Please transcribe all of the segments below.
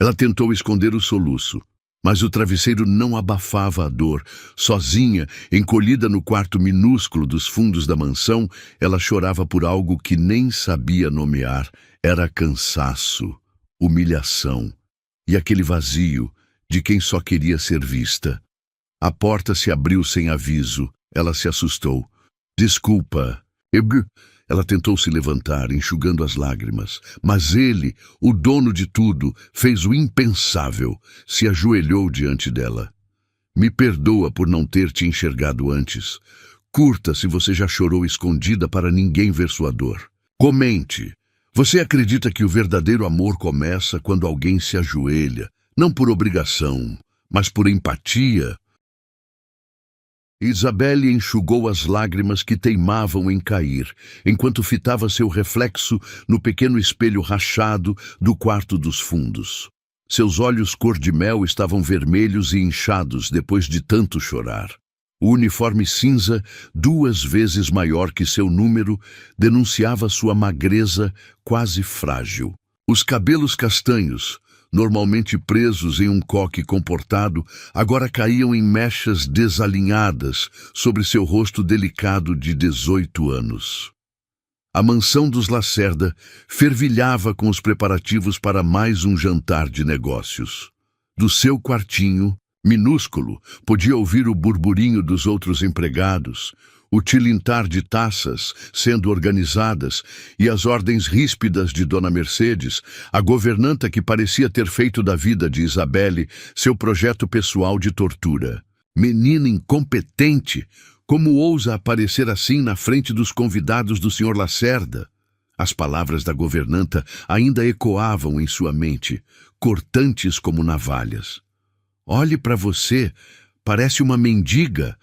Ela tentou esconder o soluço, mas o travesseiro não abafava a dor. Sozinha, encolhida no quarto minúsculo dos fundos da mansão, ela chorava por algo que nem sabia nomear. Era cansaço, humilhação e aquele vazio de quem só queria ser vista. A porta se abriu sem aviso. Ela se assustou. Desculpa. Ela tentou se levantar, enxugando as lágrimas. Mas ele, o dono de tudo, fez o impensável. Se ajoelhou diante dela. Me perdoa por não ter te enxergado antes. Curta se você já chorou escondida para ninguém ver sua dor. Comente. Você acredita que o verdadeiro amor começa quando alguém se ajoelha, não por obrigação, mas por empatia? Isabelle enxugou as lágrimas que teimavam em cair, enquanto fitava seu reflexo no pequeno espelho rachado do quarto dos fundos. Seus olhos cor-de-mel estavam vermelhos e inchados depois de tanto chorar. O uniforme cinza, 2 vezes maior que seu número, denunciava sua magreza quase frágil. Os cabelos castanhos, normalmente presos em um coque comportado, agora caíam em mechas desalinhadas sobre seu rosto delicado de 18 anos. A mansão dos Lacerda fervilhava com os preparativos para mais um jantar de negócios. Do seu quartinho, minúsculo, podia ouvir o burburinho dos outros empregados, o tilintar de taças sendo organizadas e as ordens ríspidas de Dona Mercedes, a governanta que parecia ter feito da vida de Isabelle seu projeto pessoal de tortura. Menina incompetente! Como ousa aparecer assim na frente dos convidados do Sr. Lacerda? As palavras da governanta ainda ecoavam em sua mente, cortantes como navalhas. Olhe para você, parece uma mendiga.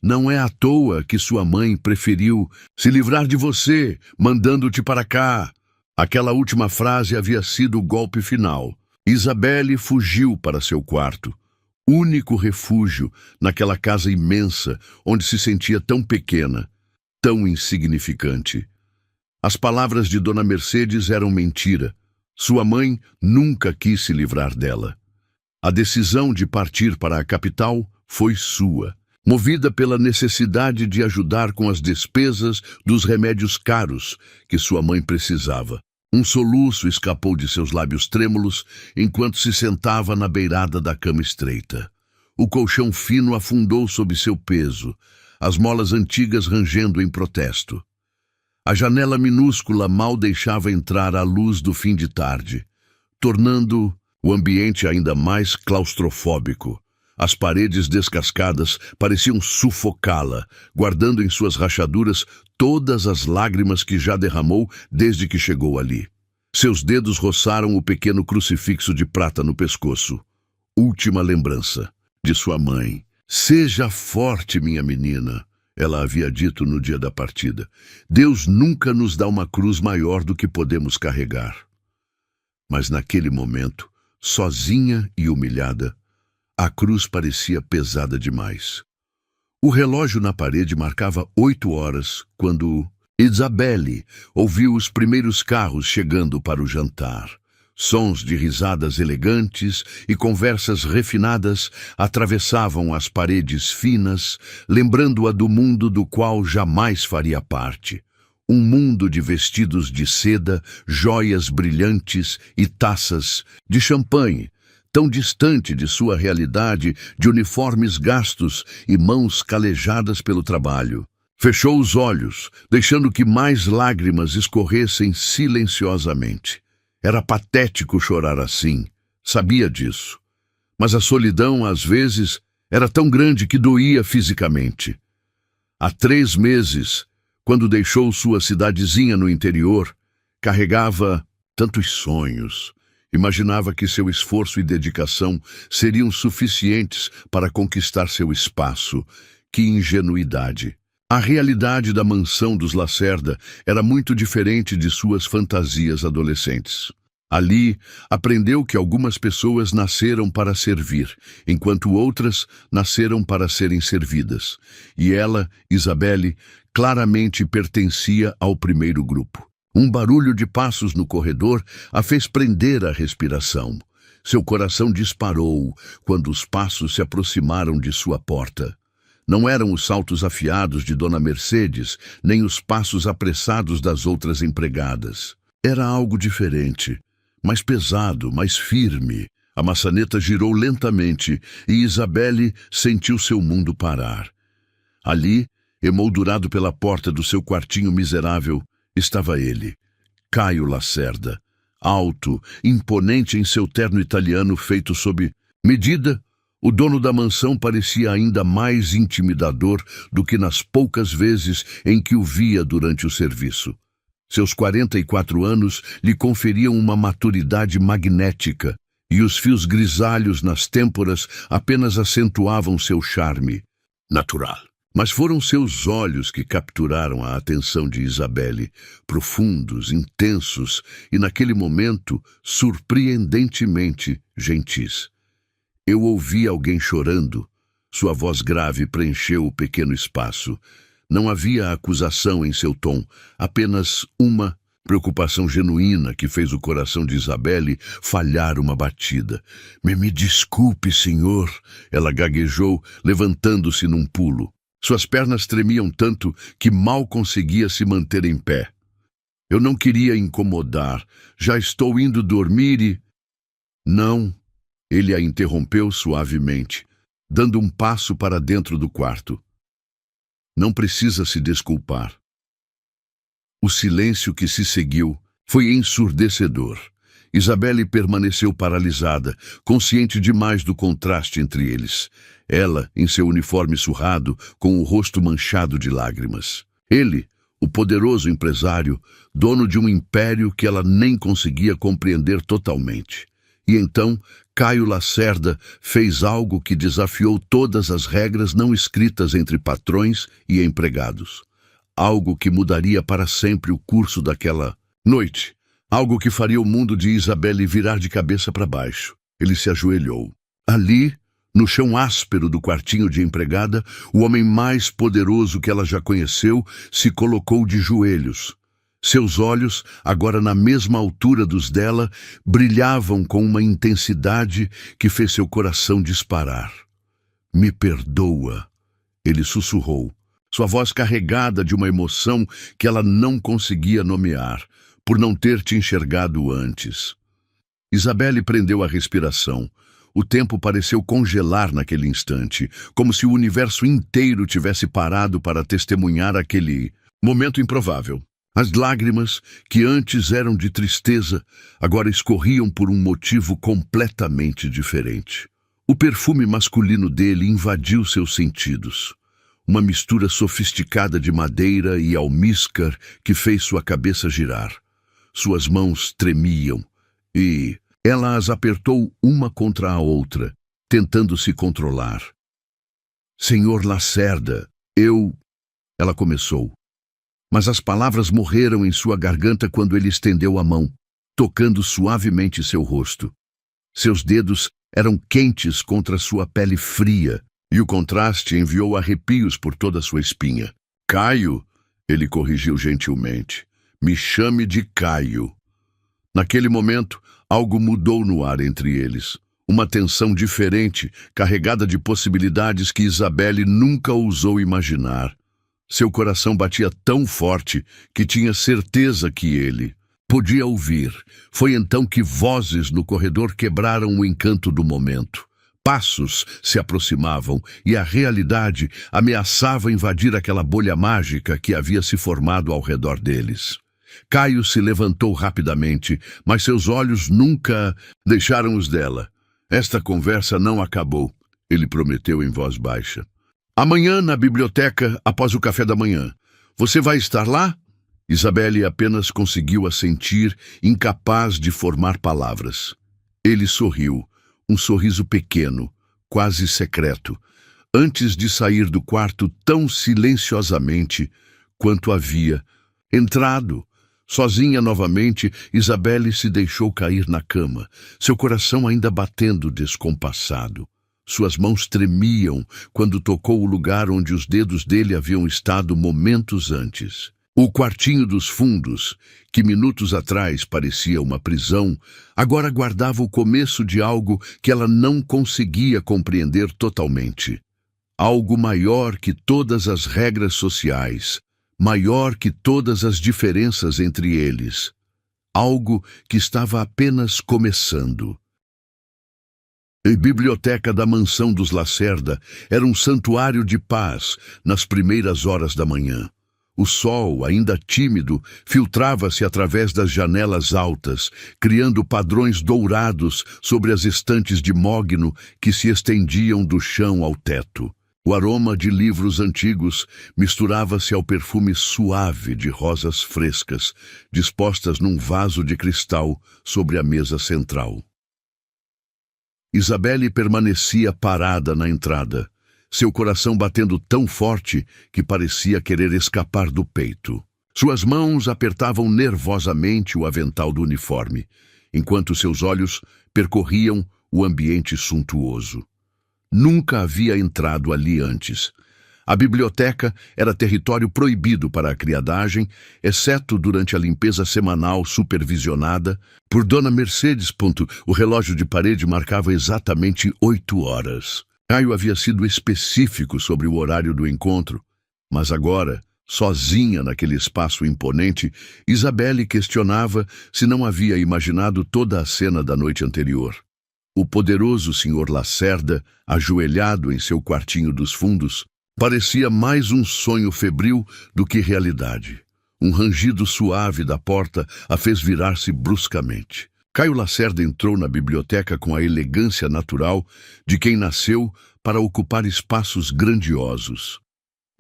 Não é à toa que sua mãe preferiu se livrar de você, mandando-te para cá. Aquela última frase havia sido o golpe final. Isabelle fugiu para seu quarto, único refúgio naquela casa imensa onde se sentia tão pequena, tão insignificante. As palavras de Dona Mercedes eram mentira. Sua mãe nunca quis se livrar dela. A decisão de partir para a capital foi sua, movida pela necessidade de ajudar com as despesas dos remédios caros que sua mãe precisava. Um soluço escapou de seus lábios trêmulos enquanto se sentava na beirada da cama estreita. O colchão fino afundou sob seu peso, as molas antigas rangendo em protesto. A janela minúscula mal deixava entrar a luz do fim de tarde, tornando o ambiente ainda mais claustrofóbico. As paredes descascadas pareciam sufocá-la, guardando em suas rachaduras todas as lágrimas que já derramou desde que chegou ali. Seus dedos roçaram o pequeno crucifixo de prata no pescoço. Última lembrança de sua mãe. Seja forte, minha menina, ela havia dito no dia da partida. Deus nunca nos dá uma cruz maior do que podemos carregar. Mas naquele momento, sozinha e humilhada, a cruz parecia pesada demais. O relógio na parede marcava 8 horas quando Isabelle ouviu os primeiros carros chegando para o jantar. Sons de risadas elegantes e conversas refinadas atravessavam as paredes finas, lembrando-a do mundo do qual jamais faria parte. Um mundo de vestidos de seda, joias brilhantes e taças de champanhe, tão distante de sua realidade de uniformes gastos e mãos calejadas pelo trabalho. Fechou os olhos, deixando que mais lágrimas escorressem silenciosamente. Era patético chorar assim, sabia disso. Mas a solidão, às vezes, era tão grande que doía fisicamente. Há 3 meses, quando deixou sua cidadezinha no interior, carregava tantos sonhos. Imaginava que seu esforço e dedicação seriam suficientes para conquistar seu espaço. Que ingenuidade! A realidade da mansão dos Lacerda era muito diferente de suas fantasias adolescentes. Ali, aprendeu que algumas pessoas nasceram para servir, enquanto outras nasceram para serem servidas. E ela, Isabelle, claramente pertencia ao primeiro grupo. Um barulho de passos no corredor a fez prender a respiração. Seu coração disparou quando os passos se aproximaram de sua porta. Não eram os saltos afiados de Dona Mercedes, nem os passos apressados das outras empregadas. Era algo diferente, mais pesado, mais firme. A maçaneta girou lentamente e Isabelle sentiu seu mundo parar. Ali, emoldurado pela porta do seu quartinho miserável, estava ele, Caio Lacerda, alto, imponente em seu terno italiano feito sob medida. O dono da mansão parecia ainda mais intimidador do que nas poucas vezes em que o via durante o serviço. Seus 44 anos lhe conferiam uma maturidade magnética, e os fios grisalhos nas têmporas apenas acentuavam seu charme natural. Mas foram seus olhos que capturaram a atenção de Isabelle, profundos, intensos e, naquele momento, surpreendentemente gentis. Eu ouvi alguém chorando. Sua voz grave preencheu o pequeno espaço. Não havia acusação em seu tom, apenas uma preocupação genuína que fez o coração de Isabelle falhar uma batida. Me desculpe, senhor, ela gaguejou, levantando-se num pulo. Suas pernas tremiam tanto que mal conseguia se manter em pé. Eu não queria incomodar. Já estou indo dormir e... Não, ele a interrompeu suavemente, dando um passo para dentro do quarto. Não precisa se desculpar. O silêncio que se seguiu foi ensurdecedor. Isabelle permaneceu paralisada, consciente demais do contraste entre eles. Ela, em seu uniforme surrado, com o rosto manchado de lágrimas. Ele, o poderoso empresário, dono de um império que ela nem conseguia compreender totalmente. E então, Caio Lacerda fez algo que desafiou todas as regras não escritas entre patrões e empregados. Algo que mudaria para sempre o curso daquela noite. Algo que faria o mundo de Isabelle virar de cabeça para baixo. Ele se ajoelhou. Ali, no chão áspero do quartinho de empregada, o homem mais poderoso que ela já conheceu se colocou de joelhos. Seus olhos, agora na mesma altura dos dela, brilhavam com uma intensidade que fez seu coração disparar. Me perdoa, ele sussurrou, sua voz carregada de uma emoção que ela não conseguia nomear, por não ter te enxergado antes. Isabelle prendeu a respiração. O tempo pareceu congelar naquele instante, como se o universo inteiro tivesse parado para testemunhar aquele momento improvável. As lágrimas, que antes eram de tristeza, agora escorriam por um motivo completamente diferente. O perfume masculino dele invadiu seus sentidos. Uma mistura sofisticada de madeira e almíscar que fez sua cabeça girar. Suas mãos tremiam e ela as apertou uma contra a outra, tentando se controlar. Senhor Lacerda, Ela começou. Mas as palavras morreram em sua garganta quando ele estendeu a mão, tocando suavemente seu rosto. Seus dedos eram quentes contra sua pele fria, e o contraste enviou arrepios por toda sua espinha. Caio, ele corrigiu gentilmente. Me chame de Caio. Naquele momento, algo mudou no ar entre eles. Uma tensão diferente, carregada de possibilidades que Isabelle nunca ousou imaginar. Seu coração batia tão forte que tinha certeza que ele podia ouvir. Foi então que vozes no corredor quebraram o encanto do momento. Passos se aproximavam e a realidade ameaçava invadir aquela bolha mágica que havia se formado ao redor deles. Caio se levantou rapidamente, mas seus olhos nunca deixaram os dela. Esta conversa não acabou, ele prometeu em voz baixa. Amanhã, na biblioteca, após o café da manhã. Você vai estar lá? Isabelle apenas conseguiu assentir, incapaz de formar palavras. Ele sorriu, um sorriso pequeno, quase secreto, antes de sair do quarto tão silenciosamente quanto havia entrado. Sozinha novamente, Isabelle se deixou cair na cama, seu coração ainda batendo descompassado. Suas mãos tremiam quando tocou o lugar onde os dedos dele haviam estado momentos antes. O quartinho dos fundos, que minutos atrás parecia uma prisão, agora guardava o começo de algo que ela não conseguia compreender totalmente. Algo maior que todas as regras sociais, maior que todas as diferenças entre eles. Algo que estava apenas começando. A biblioteca da mansão dos Lacerda era um santuário de paz nas primeiras horas da manhã. O sol, ainda tímido, filtrava-se através das janelas altas, criando padrões dourados sobre as estantes de mogno que se estendiam do chão ao teto. O aroma de livros antigos misturava-se ao perfume suave de rosas frescas, dispostas num vaso de cristal sobre a mesa central. Isabelle permanecia parada na entrada, seu coração batendo tão forte que parecia querer escapar do peito. Suas mãos apertavam nervosamente o avental do uniforme, enquanto seus olhos percorriam o ambiente suntuoso. Nunca havia entrado ali antes. A biblioteca era território proibido para a criadagem, exceto durante a limpeza semanal supervisionada por Dona Mercedes. O relógio de parede marcava exatamente 8 horas. Caio havia sido específico sobre o horário do encontro, mas agora, sozinha naquele espaço imponente, Isabelle questionava se não havia imaginado toda a cena da noite anterior. O poderoso Sr. Lacerda, ajoelhado em seu quartinho dos fundos, parecia mais um sonho febril do que realidade. Um rangido suave da porta a fez virar-se bruscamente. Caio Lacerda entrou na biblioteca com a elegância natural de quem nasceu para ocupar espaços grandiosos.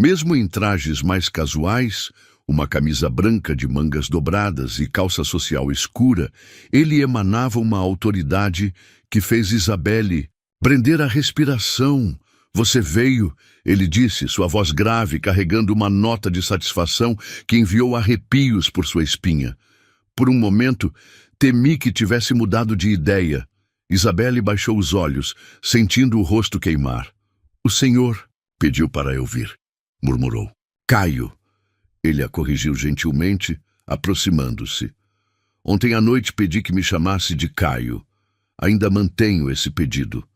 Mesmo em trajes mais casuais, uma camisa branca de mangas dobradas e calça social escura, ele emanava uma autoridade que fez Isabelle prender a respiração. "Você veio", ele disse, sua voz grave, carregando uma nota de satisfação que enviou arrepios por sua espinha. Por um momento, temi que tivesse mudado de ideia. Isabelle baixou os olhos, sentindo o rosto queimar. "O senhor", pediu para eu vir, murmurou. "Caio", ele a corrigiu gentilmente, aproximando-se. "Ontem à noite pedi que me chamasse de Caio. Ainda mantenho esse pedido."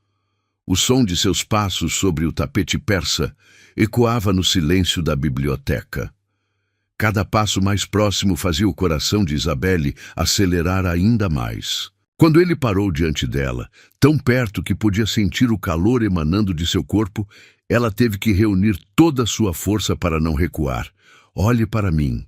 O som de seus passos sobre o tapete persa ecoava no silêncio da biblioteca. Cada passo mais próximo fazia o coração de Isabelle acelerar ainda mais. Quando ele parou diante dela, tão perto que podia sentir o calor emanando de seu corpo, ela teve que reunir toda a sua força para não recuar. "Olhe para mim",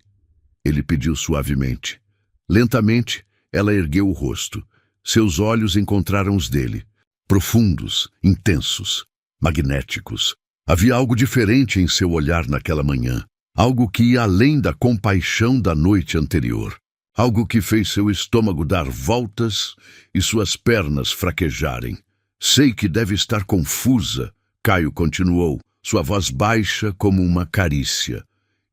ele pediu suavemente. Lentamente, ela ergueu o rosto. Seus olhos encontraram os dele. Profundos, intensos, magnéticos. Havia algo diferente em seu olhar naquela manhã. Algo que ia além da compaixão da noite anterior. Algo que fez seu estômago dar voltas e suas pernas fraquejarem. "Sei que deve estar confusa", Caio continuou, sua voz baixa como uma carícia.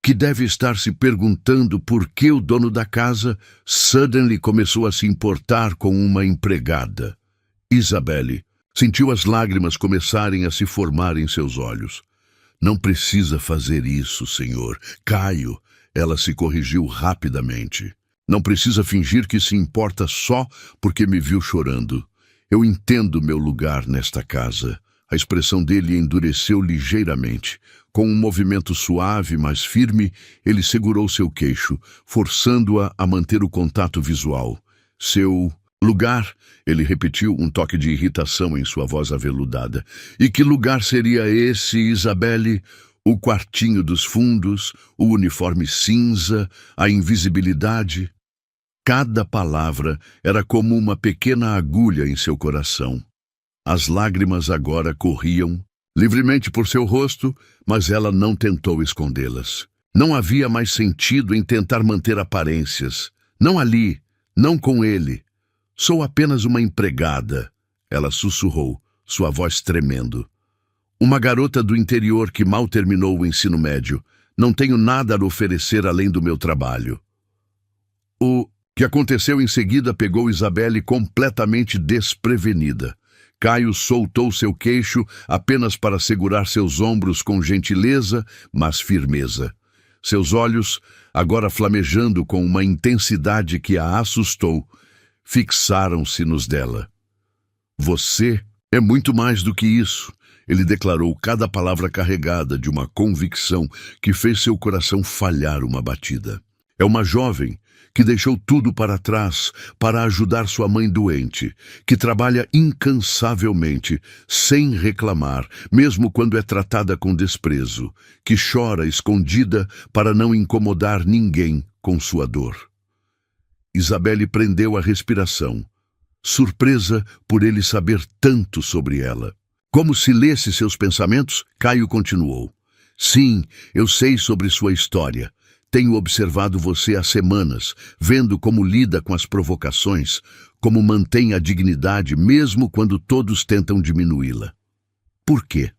"Que deve estar se perguntando por que o dono da casa suddenly começou a se importar com uma empregada." Isabelle sentiu as lágrimas começarem a se formar em seus olhos. "Não precisa fazer isso, senhor." "Caio", ela se corrigiu rapidamente. "Não precisa fingir que se importa só porque me viu chorando. Eu entendo meu lugar nesta casa." A expressão dele endureceu ligeiramente. Com um movimento suave, mas firme, ele segurou seu queixo, forçando-a a manter o contato visual. "Seu lugar", ele repetiu, um toque de irritação em sua voz aveludada. "E que lugar seria esse, Isabelle? O quartinho dos fundos, o uniforme cinza, a invisibilidade?" Cada palavra era como uma pequena agulha em seu coração. As lágrimas agora corriam livremente por seu rosto, mas ela não tentou escondê-las. Não havia mais sentido em tentar manter aparências. Não ali, não com ele. "Sou apenas uma empregada", ela sussurrou, sua voz tremendo. "Uma garota do interior que mal terminou o ensino médio. Não tenho nada a oferecer além do meu trabalho." O que aconteceu em seguida pegou Isabelle completamente desprevenida. Caio soltou seu queixo apenas para segurar seus ombros com gentileza, mas firmeza. Seus olhos, agora flamejando com uma intensidade que a assustou, fixaram-se nos dela. Você é muito mais do que isso, ele declarou, cada palavra carregada de uma convicção que fez seu coração falhar uma batida. É uma jovem que deixou tudo para trás para ajudar sua mãe doente, que trabalha incansavelmente, sem reclamar, mesmo quando é tratada com desprezo, que chora escondida para não incomodar ninguém com sua dor. Isabelle prendeu a respiração, surpresa por ele saber tanto sobre ela. Como se lesse seus pensamentos, Caio continuou. Sim, eu sei sobre sua história. Tenho observado você há semanas, vendo como lida com as provocações, como mantém a dignidade mesmo quando todos tentam diminuí-la. Por quê?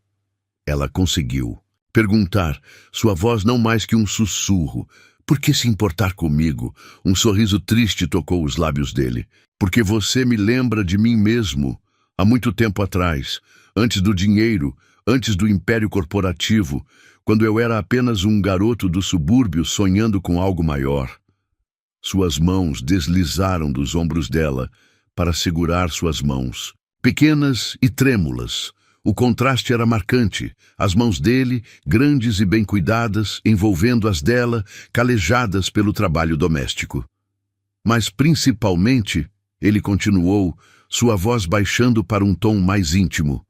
Ela conseguiu perguntar, sua voz não mais que um sussurro. Por que se importar comigo? Um sorriso triste tocou os lábios dele. Porque você me lembra de mim mesmo, há muito tempo atrás, antes do dinheiro, antes do império corporativo, quando eu era apenas um garoto do subúrbio sonhando com algo maior. Suas mãos deslizaram dos ombros dela para segurar suas mãos, pequenas e trêmulas. O contraste era marcante, as mãos dele, grandes e bem cuidadas, envolvendo as dela, calejadas pelo trabalho doméstico. Mas principalmente, ele continuou, sua voz baixando para um tom mais íntimo,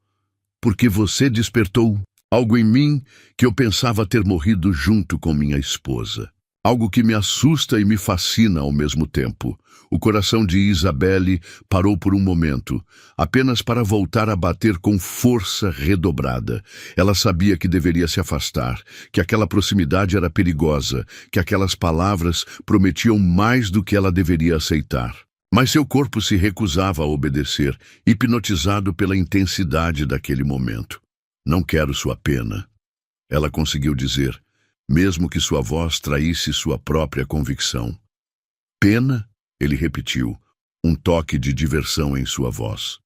porque você despertou algo em mim que eu pensava ter morrido junto com minha esposa. Algo que me assusta e me fascina ao mesmo tempo. O coração de Isabelle parou por um momento, apenas para voltar a bater com força redobrada. Ela sabia que deveria se afastar, que aquela proximidade era perigosa, que aquelas palavras prometiam mais do que ela deveria aceitar. Mas seu corpo se recusava a obedecer, hipnotizado pela intensidade daquele momento. Não quero sua pena, ela conseguiu dizer, mesmo que sua voz traísse sua própria convicção. Pena? Ele repetiu, um toque de diversão em sua voz.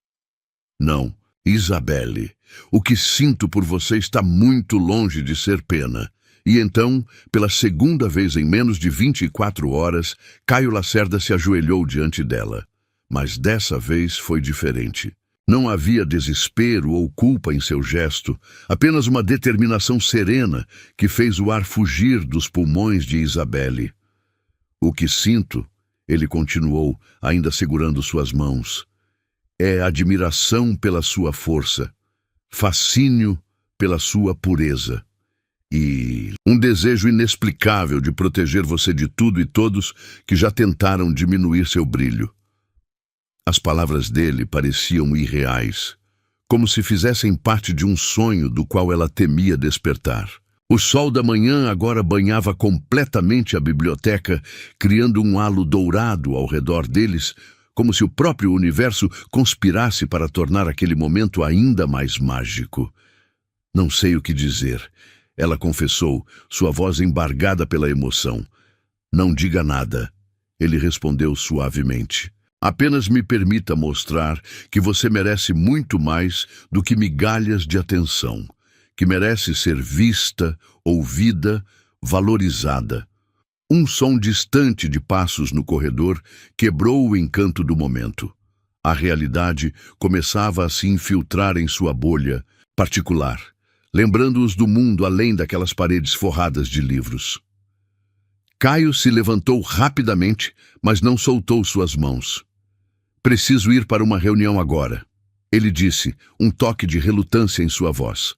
Não, Isabelle, o que sinto por você está muito longe de ser pena. E então, pela segunda vez em menos de 24 horas, Caio Lacerda se ajoelhou diante dela. Mas dessa vez foi diferente. Não havia desespero ou culpa em seu gesto, apenas uma determinação serena que fez o ar fugir dos pulmões de Isabelle. O que sinto, ele continuou, ainda segurando suas mãos, é admiração pela sua força, fascínio pela sua pureza e um desejo inexplicável de proteger você de tudo e todos que já tentaram diminuir seu brilho. As palavras dele pareciam irreais, como se fizessem parte de um sonho do qual ela temia despertar. O sol da manhã agora banhava completamente a biblioteca, criando um halo dourado ao redor deles, como se o próprio universo conspirasse para tornar aquele momento ainda mais mágico. Não sei o que dizer, ela confessou, sua voz embargada pela emoção. Não diga nada, ele respondeu suavemente. Apenas me permita mostrar que você merece muito mais do que migalhas de atenção, que merece ser vista, ouvida, valorizada. Um som distante de passos no corredor quebrou o encanto do momento. A realidade começava a se infiltrar em sua bolha particular, lembrando-os do mundo além daquelas paredes forradas de livros. Caio se levantou rapidamente, mas não soltou suas mãos. Preciso ir para uma reunião agora, ele disse, um toque de relutância em sua voz.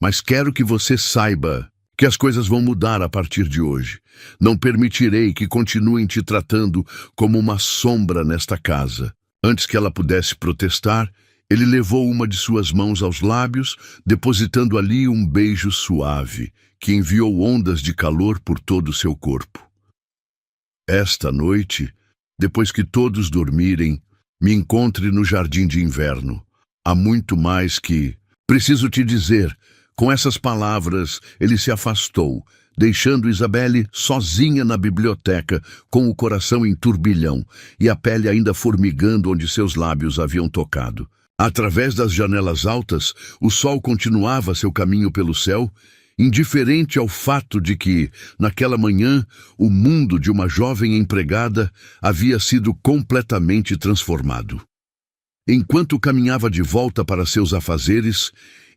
Mas quero que você saiba que as coisas vão mudar a partir de hoje. Não permitirei que continuem te tratando como uma sombra nesta casa. Antes que ela pudesse protestar, ele levou uma de suas mãos aos lábios, depositando ali um beijo suave, que enviou ondas de calor por todo o seu corpo. Esta noite, depois que todos dormirem, me encontre no jardim de inverno. Há muito mais que... Preciso te dizer, com essas palavras, ele se afastou, deixando Isabelle sozinha na biblioteca, com o coração em turbilhão e a pele ainda formigando onde seus lábios haviam tocado. Através das janelas altas, o sol continuava seu caminho pelo céu indiferente ao fato de que, naquela manhã, o mundo de uma jovem empregada havia sido completamente transformado. Enquanto caminhava de volta para seus afazeres,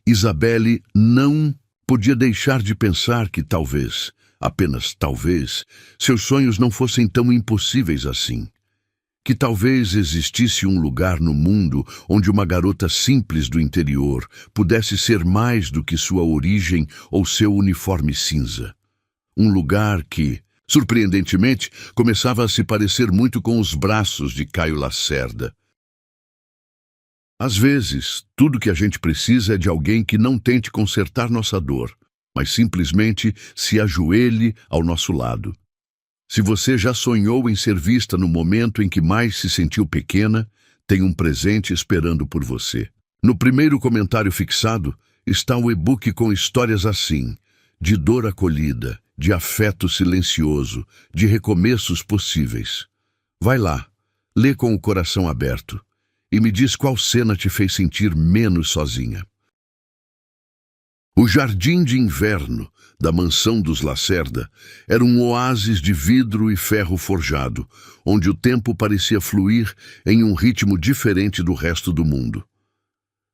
Isabelle não podia deixar de pensar que talvez, apenas talvez, seus sonhos não fossem tão impossíveis assim. Que talvez existisse um lugar no mundo onde uma garota simples do interior pudesse ser mais do que sua origem ou seu uniforme cinza. Um lugar que, surpreendentemente, começava a se parecer muito com os braços de Caio Lacerda. Às vezes, tudo que a gente precisa é de alguém que não tente consertar nossa dor, mas simplesmente se ajoelhe ao nosso lado. Se você já sonhou em ser vista no momento em que mais se sentiu pequena, tem um presente esperando por você. No primeiro comentário fixado está o e-book com histórias assim, de dor acolhida, de afeto silencioso, de recomeços possíveis. Vai lá, lê com o coração aberto e me diz qual cena te fez sentir menos sozinha. O jardim de inverno da mansão dos Lacerda era um oásis de vidro e ferro forjado, onde o tempo parecia fluir em um ritmo diferente do resto do mundo.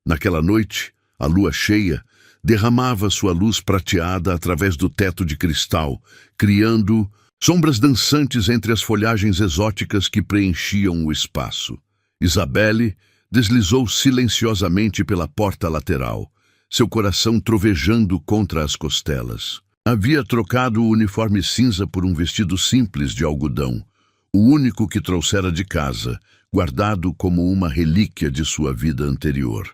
Naquela noite, a lua cheia derramava sua luz prateada através do teto de cristal, criando sombras dançantes entre as folhagens exóticas que preenchiam o espaço. Isabelle deslizou silenciosamente pela porta lateral, seu coração trovejando contra as costelas. Havia trocado o uniforme cinza por um vestido simples de algodão, o único que trouxera de casa, guardado como uma relíquia de sua vida anterior.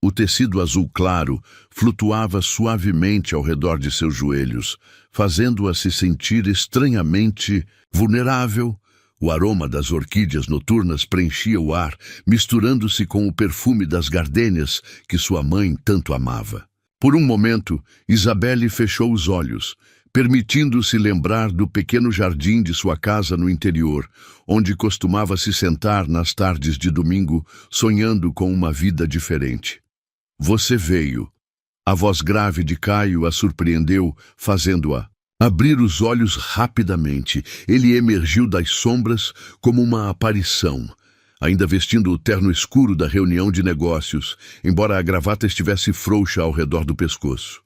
O tecido azul claro flutuava suavemente ao redor de seus joelhos, fazendo-a se sentir estranhamente vulnerável. O aroma das orquídeas noturnas preenchia o ar, misturando-se com o perfume das gardênias que sua mãe tanto amava. Por um momento, Isabelle fechou os olhos, permitindo-se lembrar do pequeno jardim de sua casa no interior, onde costumava se sentar nas tardes de domingo, sonhando com uma vida diferente. Você veio. A voz grave de Caio a surpreendeu, fazendo-a abrir os olhos rapidamente. Ele emergiu das sombras como uma aparição, ainda vestindo o terno escuro da reunião de negócios, embora a gravata estivesse frouxa ao redor do pescoço.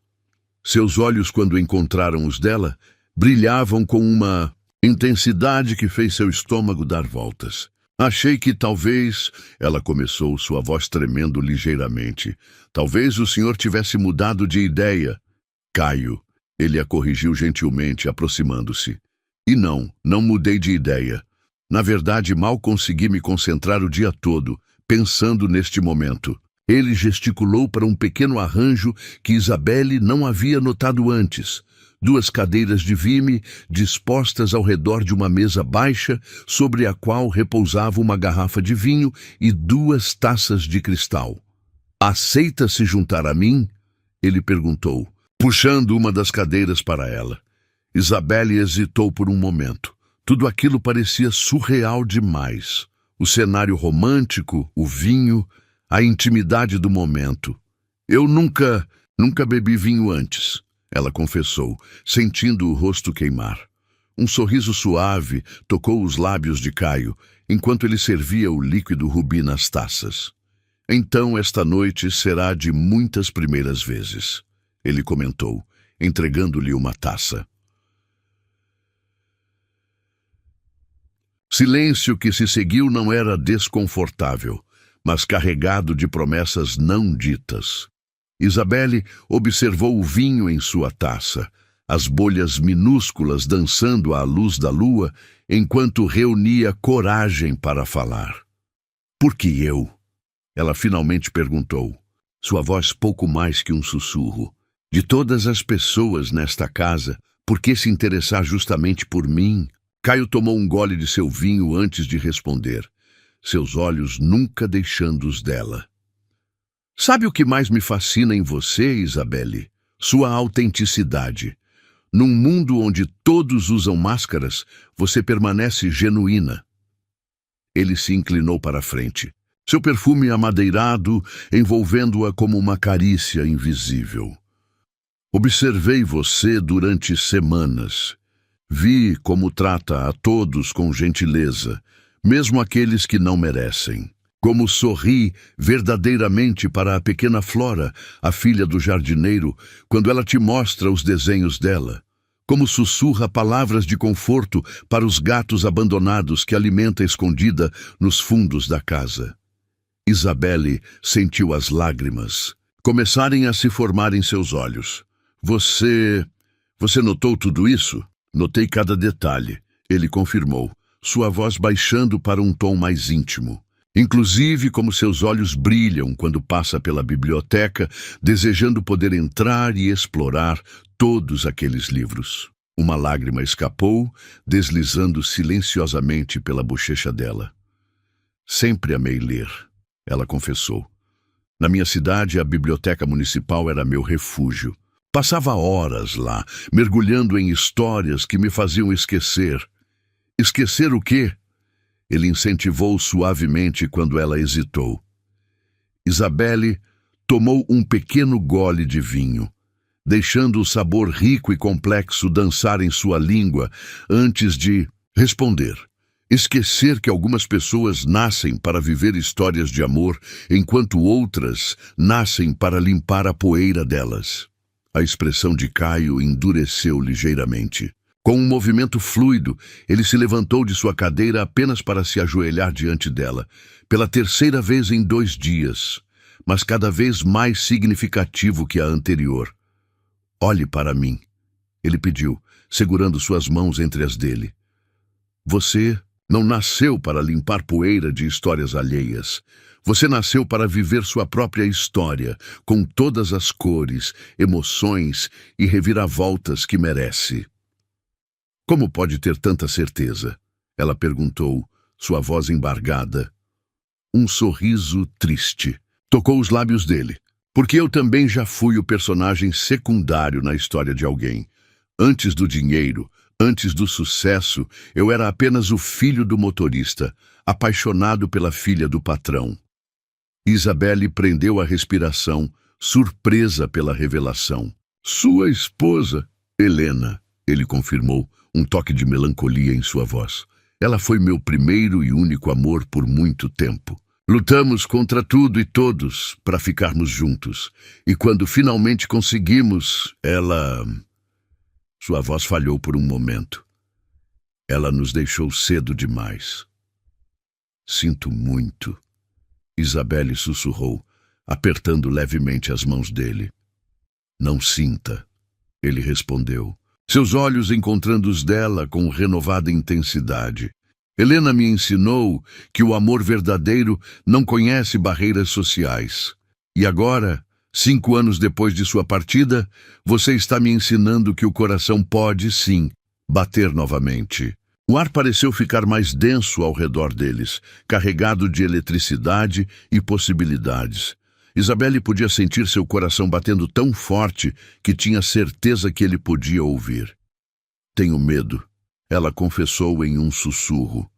Seus olhos, quando encontraram os dela, brilhavam com uma intensidade que fez seu estômago dar voltas. Achei que talvez, ela começou, sua voz tremendo ligeiramente, talvez o senhor tivesse mudado de ideia. Caio. Ele a corrigiu gentilmente, aproximando-se. E não mudei de ideia. Na verdade, mal consegui me concentrar o dia todo, pensando neste momento. Ele gesticulou para um pequeno arranjo que Isabelle não havia notado antes. 2 cadeiras de vime dispostas ao redor de uma mesa baixa, sobre a qual repousava uma garrafa de vinho e 2 taças de cristal. Aceita se juntar a mim? Ele perguntou, puxando uma das cadeiras para ela. Isabelle hesitou por um momento. Tudo aquilo parecia surreal demais. O cenário romântico, o vinho, a intimidade do momento. Eu nunca bebi vinho antes, ela confessou, sentindo o rosto queimar. Um sorriso suave tocou os lábios de Caio, enquanto ele servia o líquido rubi nas taças. Então esta noite será de muitas primeiras vezes, ele comentou, entregando-lhe uma taça. Silêncio que se seguiu não era desconfortável, mas carregado de promessas não ditas. Isabelle observou o vinho em sua taça, as bolhas minúsculas dançando à luz da lua, enquanto reunia coragem para falar. Por que eu? Ela finalmente perguntou, sua voz pouco mais que um sussurro. De todas as pessoas nesta casa, por que se interessar justamente por mim? Caio tomou um gole de seu vinho antes de responder, seus olhos nunca deixando os dela. Sabe o que mais me fascina em você, Isabelle? Sua autenticidade. Num mundo onde todos usam máscaras, você permanece genuína. Ele se inclinou para a frente, seu perfume amadeirado envolvendo-a como uma carícia invisível. Observei você durante semanas. Vi como trata a todos com gentileza, mesmo aqueles que não merecem. Como sorri verdadeiramente para a pequena Flora, a filha do jardineiro, quando ela te mostra os desenhos dela. Como sussurra palavras de conforto para os gatos abandonados que alimenta escondida nos fundos da casa. Isabelle sentiu as lágrimas começarem a se formar em seus olhos. Você notou tudo isso? Notei cada detalhe, ele confirmou, sua voz baixando para um tom mais íntimo. Inclusive como seus olhos brilham quando passa pela biblioteca, desejando poder entrar e explorar todos aqueles livros. Uma lágrima escapou, deslizando silenciosamente pela bochecha dela. Sempre amei ler, ela confessou. Na minha cidade, a biblioteca municipal era meu refúgio. Passava horas lá, mergulhando em histórias que me faziam esquecer. Esquecer o quê? Ele incentivou suavemente quando ela hesitou. Isabelle tomou um pequeno gole de vinho, deixando o sabor rico e complexo dançar em sua língua antes de responder. Esquecer que algumas pessoas nascem para viver histórias de amor, enquanto outras nascem para limpar a poeira delas. A expressão de Caio endureceu ligeiramente. Com um movimento fluido, ele se levantou de sua cadeira apenas para se ajoelhar diante dela, pela terceira vez em 2 dias, mas cada vez mais significativo que a anterior. Olhe para mim, ele pediu, segurando suas mãos entre as dele. Você não nasceu para limpar poeira de histórias alheias. Você nasceu para viver sua própria história, com todas as cores, emoções e reviravoltas que merece. Como pode ter tanta certeza? Ela perguntou, sua voz embargada. Um sorriso triste tocou os lábios dele, porque eu também já fui o personagem secundário na história de alguém. Antes do dinheiro, antes do sucesso, eu era apenas o filho do motorista, apaixonado pela filha do patrão. Isabelle prendeu a respiração, surpresa pela revelação. Sua esposa, Helena, ele confirmou, um toque de melancolia em sua voz. Ela foi meu primeiro e único amor por muito tempo. Lutamos contra tudo e todos para ficarmos juntos. E quando finalmente conseguimos, ela... Sua voz falhou por um momento. Ela nos deixou cedo demais. Sinto muito. Isabelle sussurrou, apertando levemente as mãos dele. Não sinta, ele respondeu, seus olhos encontrando os dela com renovada intensidade. Helena me ensinou que o amor verdadeiro não conhece barreiras sociais. E agora, 5 anos depois de sua partida, você está me ensinando que o coração pode, sim, bater novamente. O ar pareceu ficar mais denso ao redor deles, carregado de eletricidade e possibilidades. Isabelle podia sentir seu coração batendo tão forte que tinha certeza que ele podia ouvir. Tenho medo, ela confessou em um sussurro.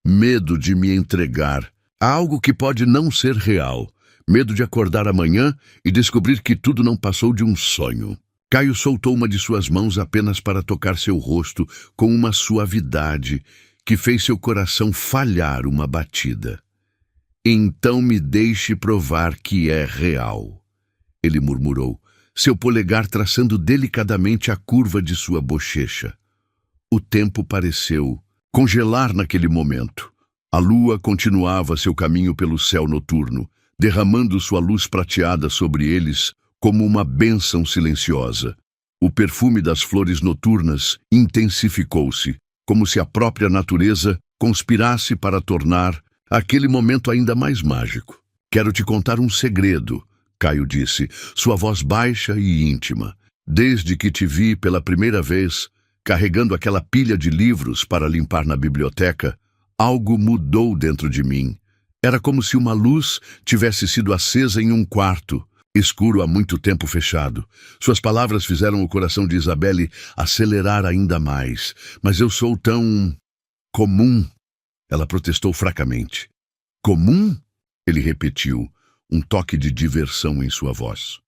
Medo de me entregar a algo que pode não ser real. Medo de acordar amanhã e descobrir que tudo não passou de um sonho. Caio soltou uma de suas mãos apenas para tocar seu rosto com uma suavidade que fez seu coração falhar uma batida. Então me deixe provar que é real, ele murmurou, seu polegar traçando delicadamente a curva de sua bochecha. O tempo pareceu congelar naquele momento. A lua continuava seu caminho pelo céu noturno, derramando sua luz prateada sobre eles como uma bênção silenciosa. O perfume das flores noturnas intensificou-se, como se a própria natureza conspirasse para tornar aquele momento ainda mais mágico. Quero te contar um segredo, Caio disse, sua voz baixa e íntima. Desde que te vi pela primeira vez, carregando aquela pilha de livros para limpar na biblioteca, algo mudou dentro de mim. Era como se uma luz tivesse sido acesa em um quarto, escuro há muito tempo fechado. Suas palavras fizeram o coração de Isabelle acelerar ainda mais. Mas eu sou tão... comum, ela protestou fracamente. Comum? Ele repetiu, um toque de diversão em sua voz.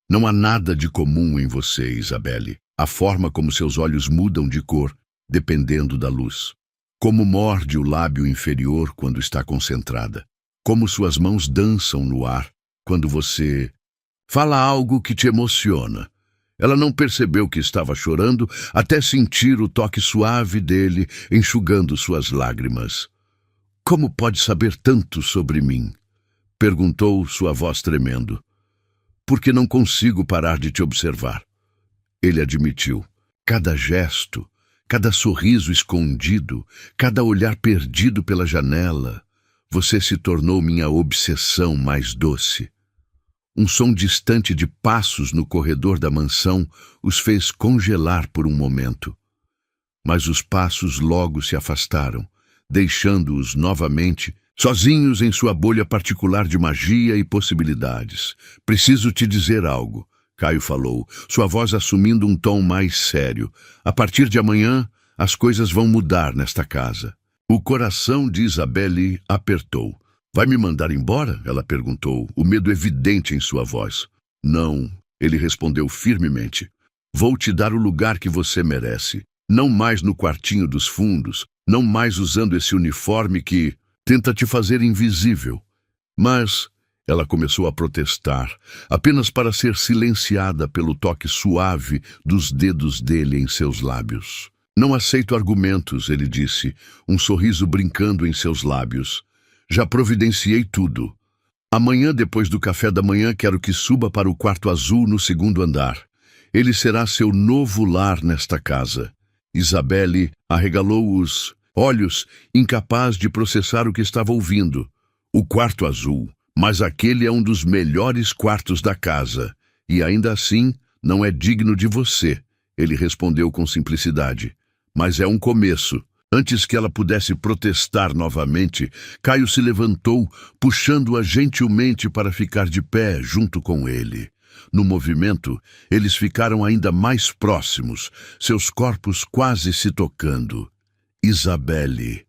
Não há nada de comum em você, Isabelle. A forma como seus olhos mudam de cor, dependendo da luz. Como morde o lábio inferior quando está concentrada. Como suas mãos dançam no ar quando você fala algo que te emociona. Ela não percebeu que estava chorando até sentir o toque suave dele enxugando suas lágrimas. Como pode saber tanto sobre mim? Perguntou sua voz tremendo. Porque não consigo parar de te observar. Ele admitiu. Cada gesto, cada sorriso escondido, cada olhar perdido pela janela, você se tornou minha obsessão mais doce. Um som distante de passos no corredor da mansão os fez congelar por um momento. Mas os passos logo se afastaram, deixando-os novamente sozinhos em sua bolha particular de magia e possibilidades. Preciso te dizer algo, Caio falou, sua voz assumindo um tom mais sério. A partir de amanhã, as coisas vão mudar nesta casa. O coração de Isabelle apertou. Vai me mandar embora? Ela perguntou, o medo evidente em sua voz. Não, ele respondeu firmemente. Vou te dar o lugar que você merece. Não mais no quartinho dos fundos, não mais usando esse uniforme que tenta te fazer invisível. Mas ela começou a protestar, apenas para ser silenciada pelo toque suave dos dedos dele em seus lábios. Não aceito argumentos, ele disse, um sorriso brincando em seus lábios. Já providenciei tudo. Amanhã, depois do café da manhã, quero que suba para o quarto azul no segundo andar. Ele será seu novo lar nesta casa. Isabelle arregalou os olhos, incapaz de processar o que estava ouvindo. O quarto azul, mas aquele é um dos melhores quartos da casa. E ainda assim, não é digno de você, ele respondeu com simplicidade. Mas é um começo. Antes que ela pudesse protestar novamente, Caio se levantou, puxando-a gentilmente para ficar de pé junto com ele. No movimento, eles ficaram ainda mais próximos, seus corpos quase se tocando. Isabelle,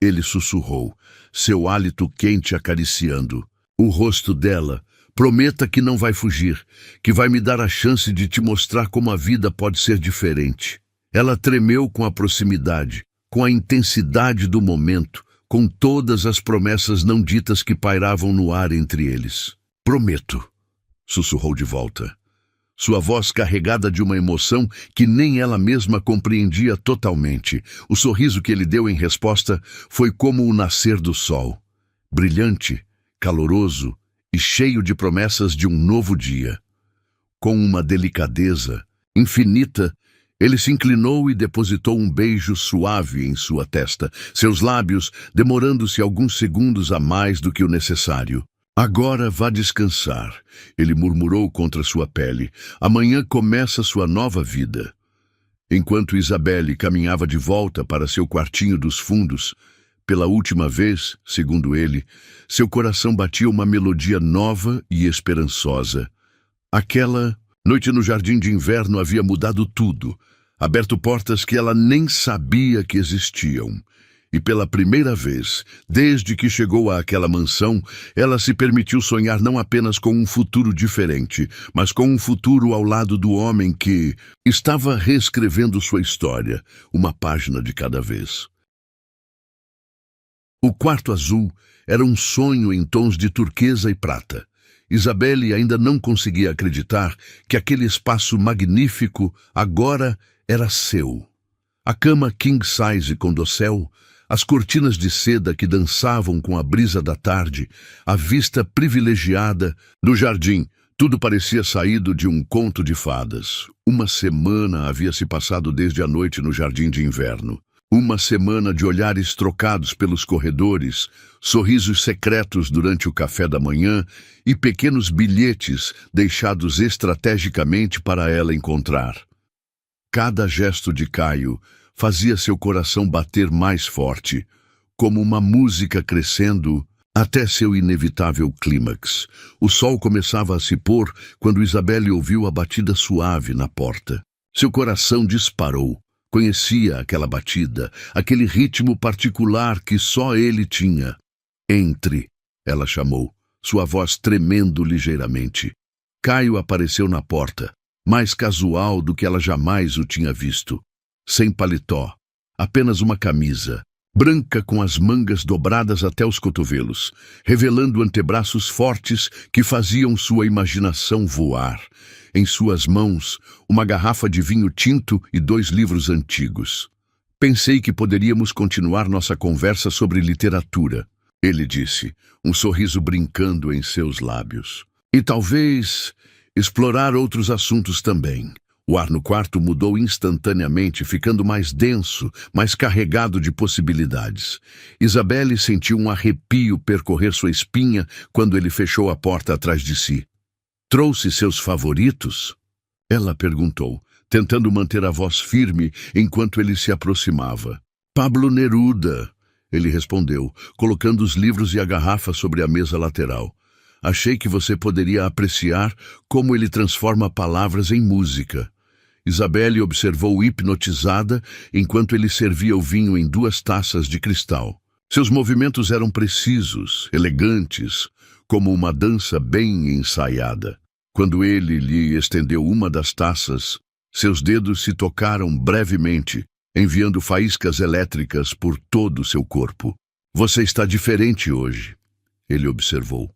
ele sussurrou, seu hálito quente acariciando. O rosto dela, prometa que não vai fugir, que vai me dar a chance de te mostrar como a vida pode ser diferente. Ela tremeu com a proximidade, com a intensidade do momento, com todas as promessas não ditas que pairavam no ar entre eles. Prometo, sussurrou de volta. Sua voz carregada de uma emoção que nem ela mesma compreendia totalmente. O sorriso que ele deu em resposta foi como o nascer do sol. Brilhante, caloroso e cheio de promessas de um novo dia. Com uma delicadeza infinita, ele se inclinou e depositou um beijo suave em sua testa, seus lábios demorando-se alguns segundos a mais do que o necessário. Agora vá descansar, ele murmurou contra sua pele. Amanhã começa sua nova vida. Enquanto Isabelle caminhava de volta para seu quartinho dos fundos, pela última vez, segundo ele, seu coração batia uma melodia nova e esperançosa. Aquela noite no jardim de inverno havia mudado tudo, aberto portas que ela nem sabia que existiam. E pela primeira vez, desde que chegou àquela mansão, ela se permitiu sonhar não apenas com um futuro diferente, mas com um futuro ao lado do homem que estava reescrevendo sua história, uma página de cada vez. O quarto azul era um sonho em tons de turquesa e prata. Isabelle ainda não conseguia acreditar que aquele espaço magnífico agora era seu. A cama king size com dossel, as cortinas de seda que dançavam com a brisa da tarde, a vista privilegiada do jardim, tudo parecia saído de um conto de fadas. Uma semana havia se passado desde a noite no jardim de inverno. Uma semana de olhares trocados pelos corredores, sorrisos secretos durante o café da manhã e pequenos bilhetes deixados estrategicamente para ela encontrar. Cada gesto de Caio fazia seu coração bater mais forte, como uma música crescendo até seu inevitável clímax. O sol começava a se pôr quando Isabelle ouviu a batida suave na porta. Seu coração disparou. Conhecia aquela batida, aquele ritmo particular que só ele tinha. Entre, ela chamou, sua voz tremendo ligeiramente. Caio apareceu na porta, mais casual do que ela jamais o tinha visto. Sem paletó, apenas uma camisa, branca com as mangas dobradas até os cotovelos, revelando antebraços fortes que faziam sua imaginação voar. Em suas mãos, uma garrafa de vinho tinto e 2 livros antigos. Pensei que poderíamos continuar nossa conversa sobre literatura, ele disse, um sorriso brincando em seus lábios. E talvez explorar outros assuntos também. O ar no quarto mudou instantaneamente, ficando mais denso, mais carregado de possibilidades. Isabelle sentiu um arrepio percorrer sua espinha quando ele fechou a porta atrás de si. Trouxe seus favoritos? Ela perguntou, tentando manter a voz firme enquanto ele se aproximava. Pablo Neruda, ele respondeu, colocando os livros e a garrafa sobre a mesa lateral. Achei que você poderia apreciar como ele transforma palavras em música. Isabelle observou hipnotizada enquanto ele servia o vinho em 2 taças de cristal. Seus movimentos eram precisos, elegantes, como uma dança bem ensaiada. Quando ele lhe estendeu uma das taças, seus dedos se tocaram brevemente, enviando faíscas elétricas por todo o seu corpo. Você está diferente hoje, ele observou.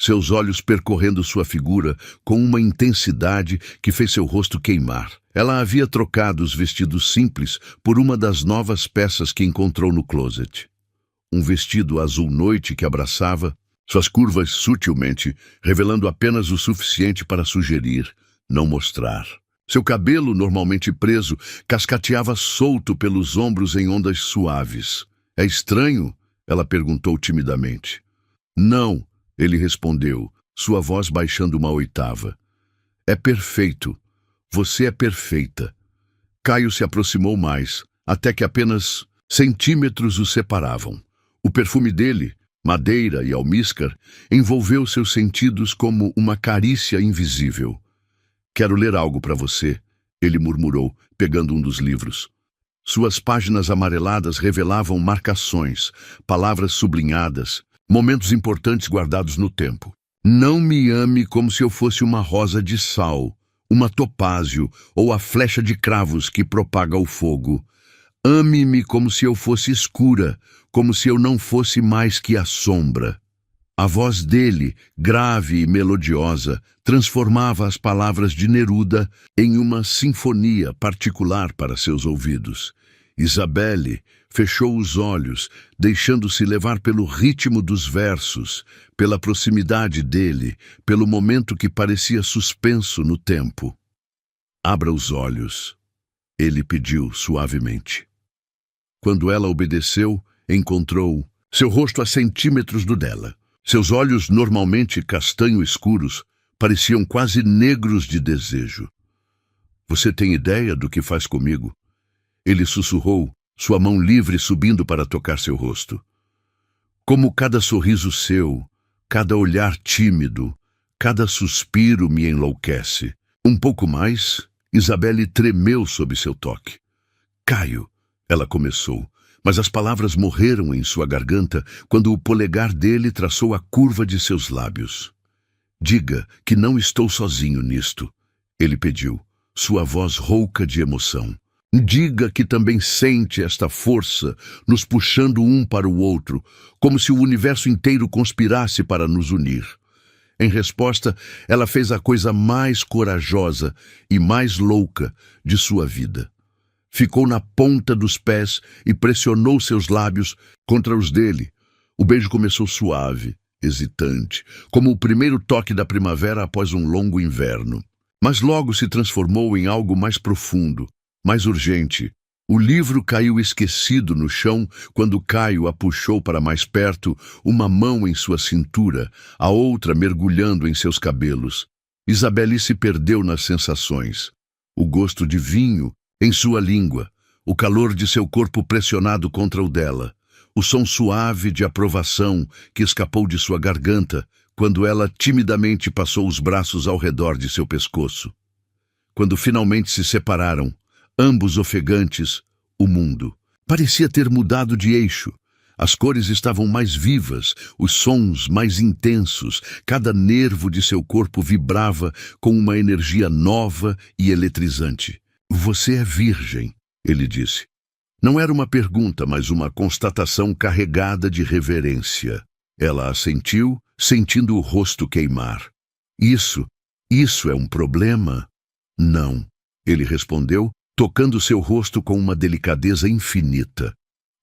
Seus olhos percorrendo sua figura com uma intensidade que fez seu rosto queimar. Ela havia trocado os vestidos simples por uma das novas peças que encontrou no closet. Um vestido azul noite que abraçava suas curvas sutilmente, revelando apenas o suficiente para sugerir, não mostrar. Seu cabelo, normalmente preso, cascateava solto pelos ombros em ondas suaves. É estranho? Ela perguntou timidamente. Não, ele respondeu, sua voz baixando uma oitava. É perfeito. Você é perfeita. Caio se aproximou mais, até que apenas centímetros o separavam. O perfume dele, madeira e almíscar, envolveu seus sentidos como uma carícia invisível. Quero ler algo para você, ele murmurou, pegando um dos livros. Suas páginas amareladas revelavam marcações, palavras sublinhadas, momentos importantes guardados no tempo. Não me ame como se eu fosse uma rosa de sal, uma topázio ou a flecha de cravos que propaga o fogo. Ame-me como se eu fosse escura, como se eu não fosse mais que a sombra. A voz dele, grave e melodiosa, transformava as palavras de Neruda em uma sinfonia particular para seus ouvidos. Isabelle fechou os olhos, deixando-se levar pelo ritmo dos versos, pela proximidade dele, pelo momento que parecia suspenso no tempo. Abra os olhos, ele pediu suavemente. Quando ela obedeceu, encontrou seu rosto a centímetros do dela. Seus olhos, normalmente castanho escuros, pareciam quase negros de desejo. Você tem ideia do que faz comigo? Ele sussurrou, sua mão livre subindo para tocar seu rosto. Como cada sorriso seu, cada olhar tímido, cada suspiro me enlouquece. Um pouco mais, Isabelle tremeu sob seu toque. Caio, ela começou, mas as palavras morreram em sua garganta quando o polegar dele traçou a curva de seus lábios. Diga que não estou sozinho nisto, ele pediu, sua voz rouca de emoção. Diga que também sente esta força, nos puxando um para o outro, como se o universo inteiro conspirasse para nos unir. Em resposta, ela fez a coisa mais corajosa e mais louca de sua vida. Ficou na ponta dos pés e pressionou seus lábios contra os dele. O beijo começou suave, hesitante, como o primeiro toque da primavera após um longo inverno. Mas logo se transformou em algo mais profundo, mais urgente. O livro caiu esquecido no chão quando Caio a puxou para mais perto, uma mão em sua cintura, a outra mergulhando em seus cabelos. Isabelle se perdeu nas sensações. O gosto de vinho em sua língua, o calor de seu corpo pressionado contra o dela, o som suave de aprovação que escapou de sua garganta quando ela timidamente passou os braços ao redor de seu pescoço. Quando finalmente se separaram, ambos ofegantes, o mundo parecia ter mudado de eixo. As cores estavam mais vivas, os sons mais intensos, cada nervo de seu corpo vibrava com uma energia nova e eletrizante. Você é virgem, ele disse. Não era uma pergunta, mas uma constatação carregada de reverência. Ela assentiu, sentindo o rosto queimar. Isso é um problema? Não, ele respondeu, tocando seu rosto com uma delicadeza infinita.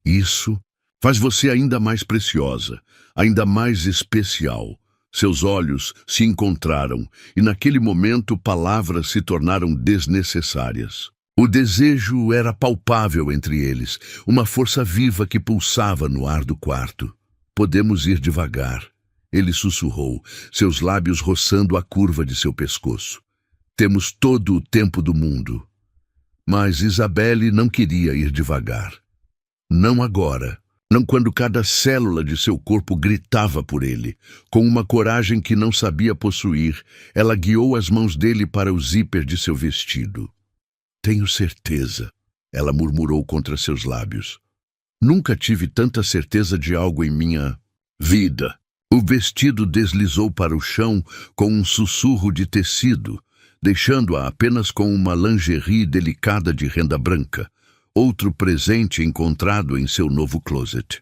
Isso faz você ainda mais preciosa, ainda mais especial. Seus olhos se encontraram e naquele momento palavras se tornaram desnecessárias. O desejo era palpável entre eles, uma força viva que pulsava no ar do quarto. Podemos ir devagar, ele sussurrou, seus lábios roçando a curva de seu pescoço. Temos todo o tempo do mundo. Mas Isabelle não queria ir devagar. Não agora. Não quando cada célula de seu corpo gritava por ele. Com uma coragem que não sabia possuir, ela guiou as mãos dele para o zíper de seu vestido. Tenho certeza, ela murmurou contra seus lábios. Nunca tive tanta certeza de algo em minha vida. O vestido deslizou para o chão com um sussurro de tecido, deixando-a apenas com uma lingerie delicada de renda branca, outro presente encontrado em seu novo closet.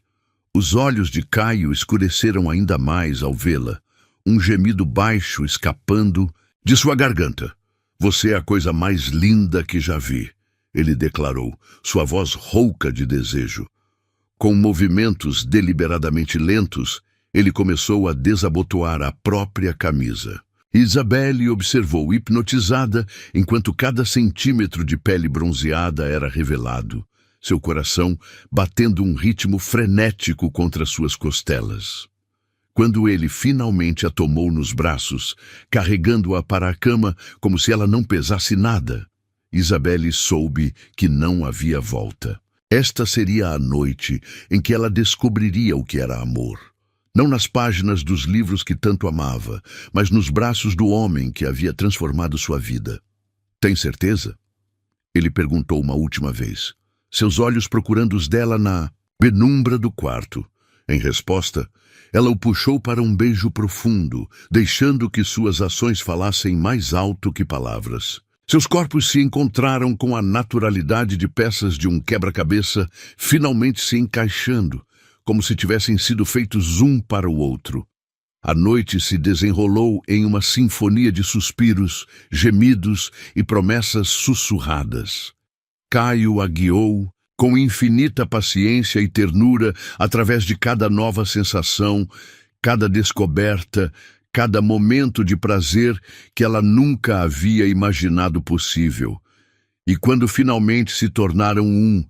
Os olhos de Caio escureceram ainda mais ao vê-la, um gemido baixo escapando de sua garganta. Você é a coisa mais linda que já vi, ele declarou, sua voz rouca de desejo. Com movimentos deliberadamente lentos, ele começou a desabotoar a própria camisa. Isabelle observou hipnotizada enquanto cada centímetro de pele bronzeada era revelado, seu coração batendo um ritmo frenético contra suas costelas. Quando ele finalmente a tomou nos braços, carregando-a para a cama como se ela não pesasse nada, Isabelle soube que não havia volta. Esta seria a noite em que ela descobriria o que era amor. Não nas páginas dos livros que tanto amava, mas nos braços do homem que havia transformado sua vida. Tem certeza? Ele perguntou uma última vez, seus olhos procurando os dela na penumbra do quarto. Em resposta, ela o puxou para um beijo profundo, deixando que suas ações falassem mais alto que palavras. Seus corpos se encontraram com a naturalidade de peças de um quebra-cabeça finalmente se encaixando, como se tivessem sido feitos um para o outro. A noite se desenrolou em uma sinfonia de suspiros, gemidos e promessas sussurradas. Caio a guiou, com infinita paciência e ternura, através de cada nova sensação, cada descoberta, cada momento de prazer que ela nunca havia imaginado possível. E quando finalmente se tornaram um,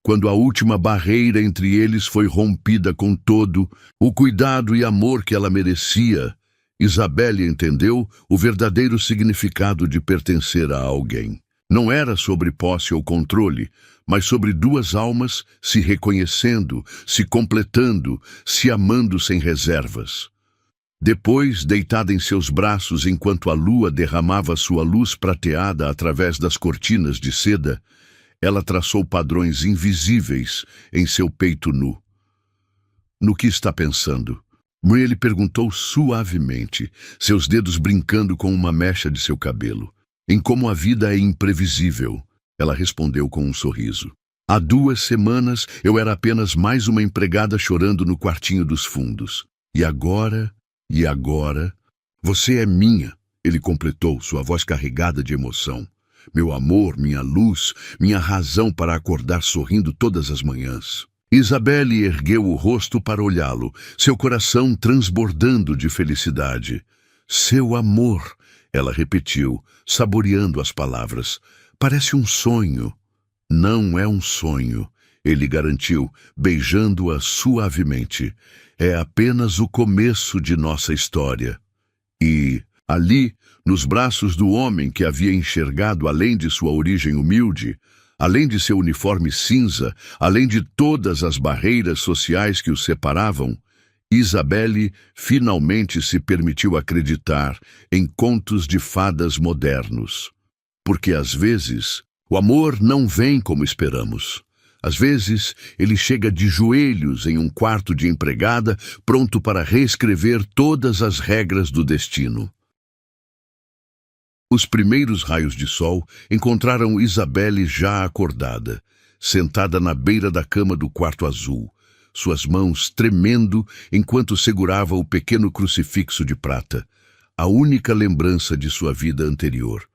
quando a última barreira entre eles foi rompida com todo o cuidado e amor que ela merecia, Isabelle entendeu o verdadeiro significado de pertencer a alguém. Não era sobre posse ou controle, mas sobre duas almas se reconhecendo, se completando, se amando sem reservas. Depois, deitada em seus braços enquanto a lua derramava sua luz prateada através das cortinas de seda, ela traçou padrões invisíveis em seu peito nu. No que está pensando? Ele perguntou suavemente, seus dedos brincando com uma mecha de seu cabelo. Em como a vida é imprevisível, ela respondeu com um sorriso. Há 2 semanas eu era apenas mais uma empregada chorando no quartinho dos fundos. E agora, você é minha, ele completou, sua voz carregada de emoção. Meu amor, minha luz, minha razão para acordar sorrindo todas as manhãs. Isabelle ergueu o rosto para olhá-lo, seu coração transbordando de felicidade. Seu amor, ela repetiu, saboreando as palavras. Parece um sonho. Não é um sonho, ele garantiu, beijando-a suavemente. É apenas o começo de nossa história. E, ali, nos braços do homem que havia enxergado além de sua origem humilde, além de seu uniforme cinza, além de todas as barreiras sociais que os separavam, Isabelle finalmente se permitiu acreditar em contos de fadas modernos. Porque, às vezes, o amor não vem como esperamos. Às vezes, ele chega de joelhos em um quarto de empregada, pronto para reescrever todas as regras do destino. Os primeiros raios de sol encontraram Isabelle já acordada, sentada na beira da cama do quarto azul, suas mãos tremendo enquanto segurava o pequeno crucifixo de prata, a única lembrança de sua vida anterior.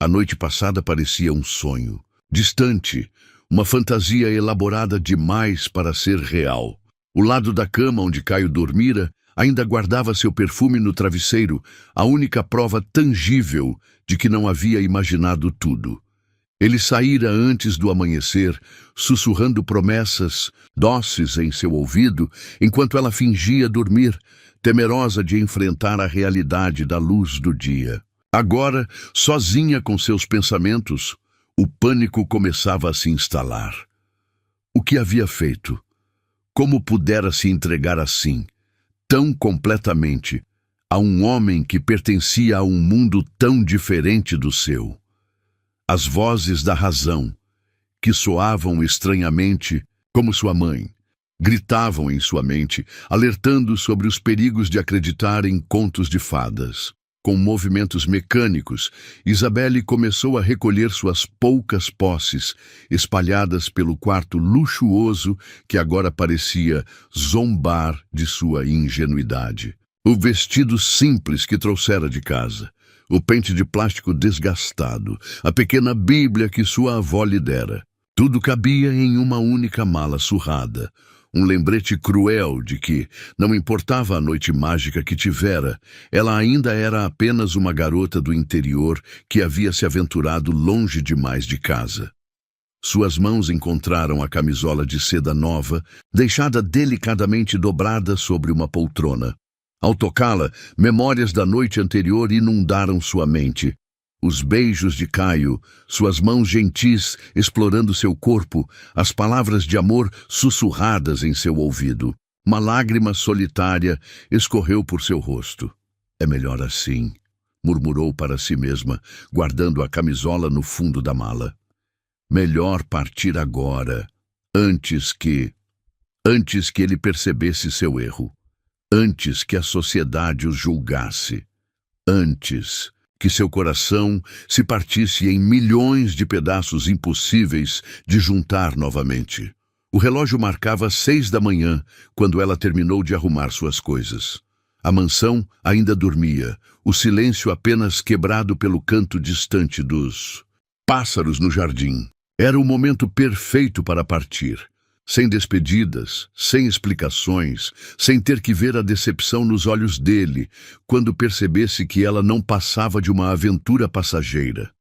A noite passada parecia um sonho, distante, uma fantasia elaborada demais para ser real. O lado da cama onde Caio dormira ainda guardava seu perfume no travesseiro, a única prova tangível de que não havia imaginado tudo. Ele saíra antes do amanhecer, sussurrando promessas doces em seu ouvido, enquanto ela fingia dormir, temerosa de enfrentar a realidade da luz do dia. Agora, sozinha com seus pensamentos, o pânico começava a se instalar. O que havia feito? Como pudera se entregar assim, tão completamente, a um homem que pertencia a um mundo tão diferente do seu? As vozes da razão, que soavam estranhamente como sua mãe, gritavam em sua mente, alertando sobre os perigos de acreditar em contos de fadas. Com movimentos mecânicos, Isabelle começou a recolher suas poucas posses, espalhadas pelo quarto luxuoso que agora parecia zombar de sua ingenuidade. O vestido simples que trouxera de casa, o pente de plástico desgastado, a pequena Bíblia que sua avó lhe dera. Tudo cabia em uma única mala surrada. Um lembrete cruel de que, não importava a noite mágica que tivera, ela ainda era apenas uma garota do interior que havia se aventurado longe demais de casa. Suas mãos encontraram a camisola de seda nova, deixada delicadamente dobrada sobre uma poltrona. Ao tocá-la, memórias da noite anterior inundaram sua mente. Os beijos de Caio, suas mãos gentis explorando seu corpo, as palavras de amor sussurradas em seu ouvido. Uma lágrima solitária escorreu por seu rosto. É melhor assim, murmurou para si mesma, guardando a camisola no fundo da mala. Melhor partir agora, antes que ele percebesse seu erro, antes que a sociedade os julgasse, antes que seu coração se partisse em milhões de pedaços impossíveis de juntar novamente. O relógio marcava 6 da manhã, quando ela terminou de arrumar suas coisas. A mansão ainda dormia, o silêncio apenas quebrado pelo canto distante dos pássaros no jardim. Era o momento perfeito para partir. Sem despedidas, sem explicações, sem ter que ver a decepção nos olhos dele, quando percebesse que ela não passava de uma aventura passageira.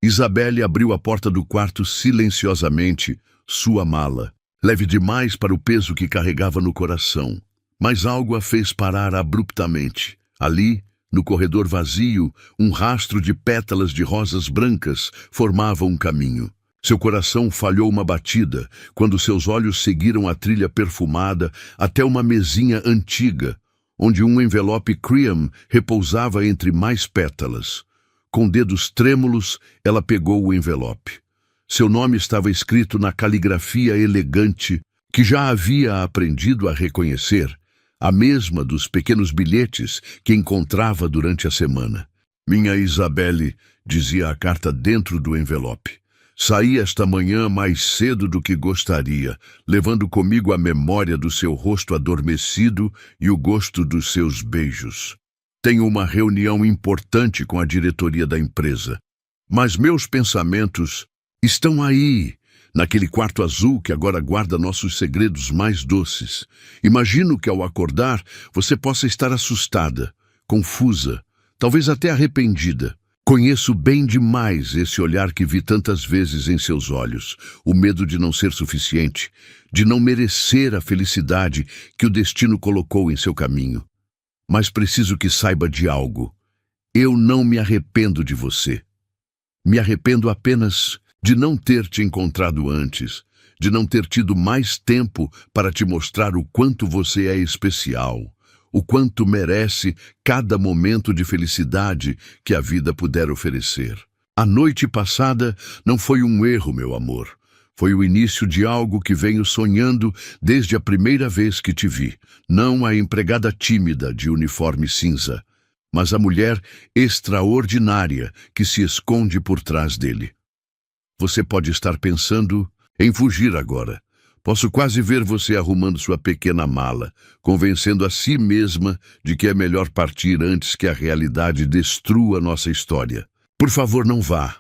Isabelle abriu a porta do quarto silenciosamente, sua mala, leve demais para o peso que carregava no coração. Mas algo a fez parar abruptamente. Ali, no corredor vazio, um rastro de pétalas de rosas brancas formava um caminho. Seu coração falhou uma batida quando seus olhos seguiram a trilha perfumada até uma mesinha antiga, onde um envelope cream repousava entre mais pétalas. Com dedos trêmulos, ela pegou o envelope. Seu nome estava escrito na caligrafia elegante que já havia aprendido a reconhecer, a mesma dos pequenos bilhetes que encontrava durante a semana. Minha Isabelle, dizia a carta dentro do envelope. Saí esta manhã mais cedo do que gostaria, levando comigo a memória do seu rosto adormecido e o gosto dos seus beijos. Tenho uma reunião importante com a diretoria da empresa, mas meus pensamentos estão aí, naquele quarto azul que agora guarda nossos segredos mais doces. Imagino que ao acordar você possa estar assustada, confusa, talvez até arrependida. Conheço bem demais esse olhar que vi tantas vezes em seus olhos, o medo de não ser suficiente, de não merecer a felicidade que o destino colocou em seu caminho. Mas preciso que saiba de algo. Eu não me arrependo de você. Me arrependo apenas de não ter te encontrado antes, de não ter tido mais tempo para te mostrar o quanto você é especial, o quanto merece cada momento de felicidade que a vida puder oferecer. A noite passada não foi um erro, meu amor. Foi o início de algo que venho sonhando desde a primeira vez que te vi. Não a empregada tímida de uniforme cinza, mas a mulher extraordinária que se esconde por trás dele. Você pode estar pensando em fugir agora. Posso quase ver você arrumando sua pequena mala, convencendo a si mesma de que é melhor partir antes que a realidade destrua nossa história. Por favor, não vá.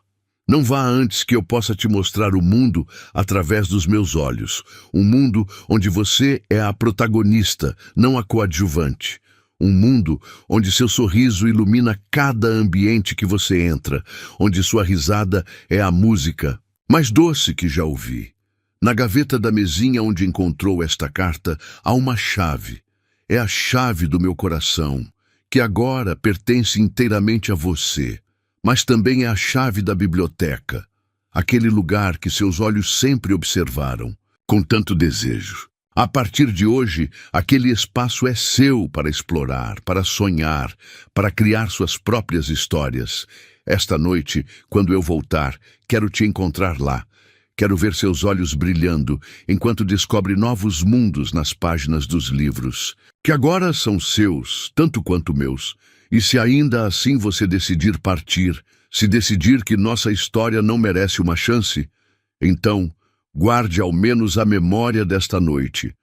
Não vá antes que eu possa te mostrar o mundo através dos meus olhos. Um mundo onde você é a protagonista, não a coadjuvante. Um mundo onde seu sorriso ilumina cada ambiente que você entra, onde sua risada é a música mais doce que já ouvi. Na gaveta da mesinha onde encontrou esta carta, há uma chave. É a chave do meu coração, que agora pertence inteiramente a você. Mas também é a chave da biblioteca, aquele lugar que seus olhos sempre observaram, com tanto desejo. A partir de hoje, aquele espaço é seu para explorar, para sonhar, para criar suas próprias histórias. Esta noite, quando eu voltar, quero te encontrar lá. Quero ver seus olhos brilhando enquanto descobre novos mundos nas páginas dos livros, que agora são seus, tanto quanto meus. E se ainda assim você decidir partir, se decidir que nossa história não merece uma chance, então guarde ao menos a memória desta noite.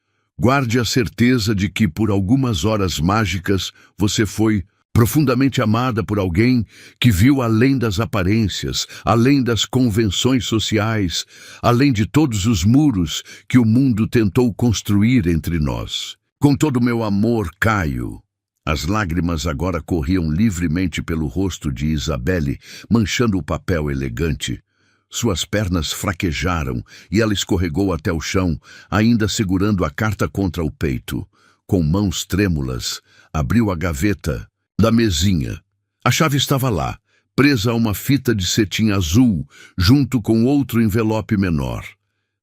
Guarde a certeza de que por algumas horas mágicas você foi profundamente amada por alguém que viu além das aparências, além das convenções sociais, além de todos os muros que o mundo tentou construir entre nós. Com todo o meu amor, Caio. As lágrimas agora corriam livremente pelo rosto de Isabelle, manchando o papel elegante. Suas pernas fraquejaram e ela escorregou até o chão, ainda segurando a carta contra o peito. Com mãos trêmulas, abriu a gaveta da mesinha. A chave estava lá, presa a uma fita de cetim azul, junto com outro envelope menor.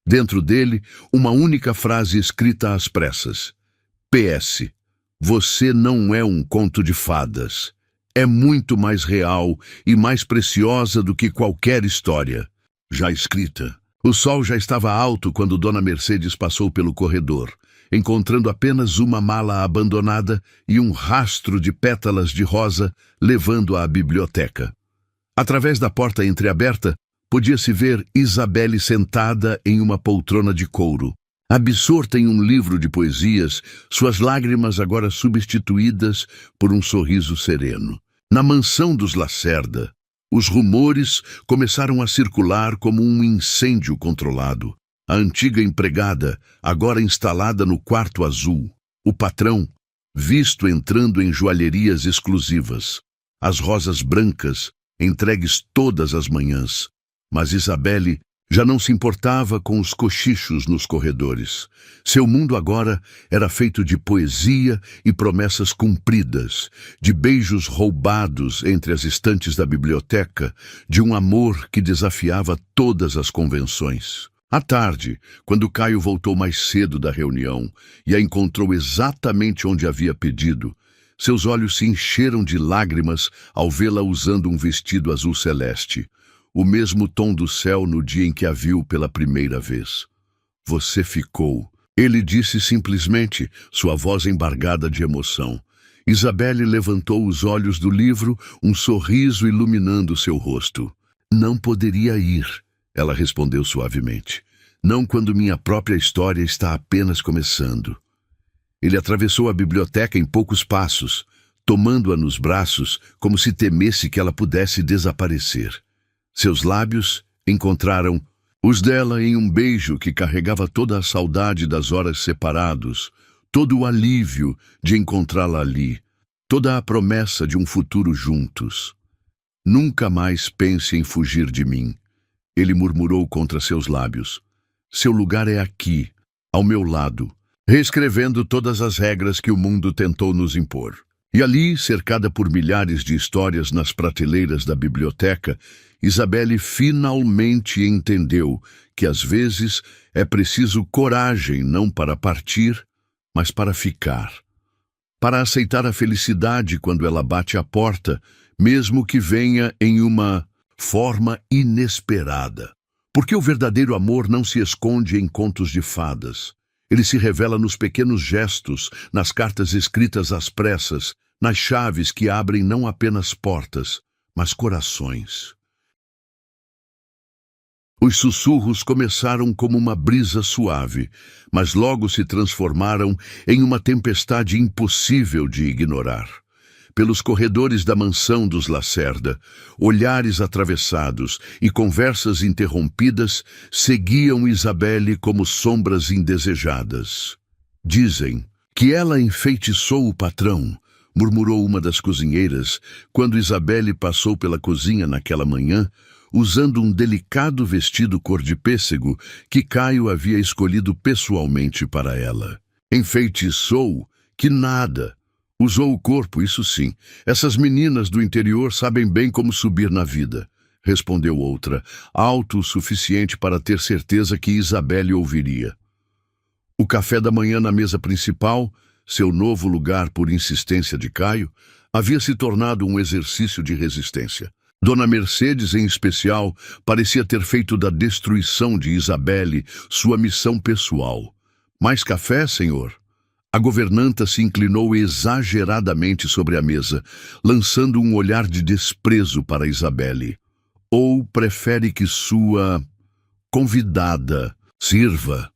Dentro dele, uma única frase escrita às pressas. PS. Você não é um conto de fadas. É muito mais real e mais preciosa do que qualquer história já escrita. O sol já estava alto quando Dona Mercedes passou pelo corredor, encontrando apenas uma mala abandonada e um rastro de pétalas de rosa levando-a à biblioteca. Através da porta entreaberta, podia-se ver Isabelle sentada em uma poltrona de couro. Absorta em um livro de poesias, suas lágrimas agora substituídas por um sorriso sereno. Na mansão dos Lacerda, os rumores começaram a circular como um incêndio controlado. A antiga empregada, agora instalada no quarto azul. O patrão, visto entrando em joalherias exclusivas. As rosas brancas, entregues todas as manhãs. Mas Isabelle já não se importava com os cochichos nos corredores. Seu mundo agora era feito de poesia e promessas cumpridas, de beijos roubados entre as estantes da biblioteca, de um amor que desafiava todas as convenções. À tarde, quando Caio voltou mais cedo da reunião e a encontrou exatamente onde havia pedido, seus olhos se encheram de lágrimas ao vê-la usando um vestido azul celeste. O mesmo tom do céu no dia em que a viu pela primeira vez. Você ficou. Ele disse simplesmente, sua voz embargada de emoção. Isabelle levantou os olhos do livro, um sorriso iluminando seu rosto. Não poderia ir, ela respondeu suavemente. Não quando minha própria história está apenas começando. Ele atravessou a biblioteca em poucos passos, tomando-a nos braços como se temesse que ela pudesse desaparecer. Seus lábios encontraram os dela em um beijo que carregava toda a saudade das horas separados, todo o alívio de encontrá-la ali, toda a promessa de um futuro juntos. Nunca mais pense em fugir de mim, ele murmurou contra seus lábios. Seu lugar é aqui, ao meu lado, reescrevendo todas as regras que o mundo tentou nos impor. E ali, cercada por milhares de histórias nas prateleiras da biblioteca, Isabelle finalmente entendeu que às vezes é preciso coragem não para partir, mas para ficar. Para aceitar a felicidade quando ela bate à porta, mesmo que venha em uma forma inesperada. Porque o verdadeiro amor não se esconde em contos de fadas. Ele se revela nos pequenos gestos, nas cartas escritas às pressas, nas chaves que abrem não apenas portas, mas corações. Os sussurros começaram como uma brisa suave, mas logo se transformaram em uma tempestade impossível de ignorar. Pelos corredores da mansão dos Lacerda, olhares atravessados e conversas interrompidas seguiam Isabelle como sombras indesejadas. Dizem que ela enfeitiçou o patrão, murmurou uma das cozinheiras, quando Isabelle passou pela cozinha naquela manhã, usando um delicado vestido cor de pêssego que Caio havia escolhido pessoalmente para ela. Enfeitiçou? Que nada! Usou o corpo, isso sim. Essas meninas do interior sabem bem como subir na vida, respondeu outra, alto o suficiente para ter certeza que Isabelle ouviria. O café da manhã na mesa principal, seu novo lugar por insistência de Caio, havia se tornado um exercício de resistência. Dona Mercedes, em especial, parecia ter feito da destruição de Isabelle sua missão pessoal. Mais café, senhor? A governanta se inclinou exageradamente sobre a mesa, lançando um olhar de desprezo para Isabelle. Ou prefere que sua convidada sirva?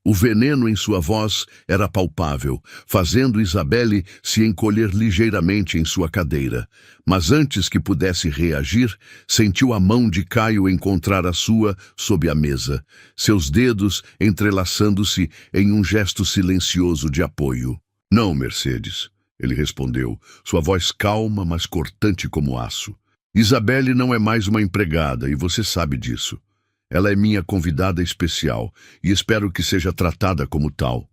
O veneno em sua voz era palpável, fazendo Isabelle se encolher ligeiramente em sua cadeira. Mas antes que pudesse reagir, sentiu a mão de Caio encontrar a sua sob a mesa, seus dedos entrelaçando-se em um gesto silencioso de apoio. Não, Mercedes, ele respondeu, sua voz calma, mas cortante como aço. Isabelle não é mais uma empregada, e você sabe disso. Ela é minha convidada especial e espero que seja tratada como tal.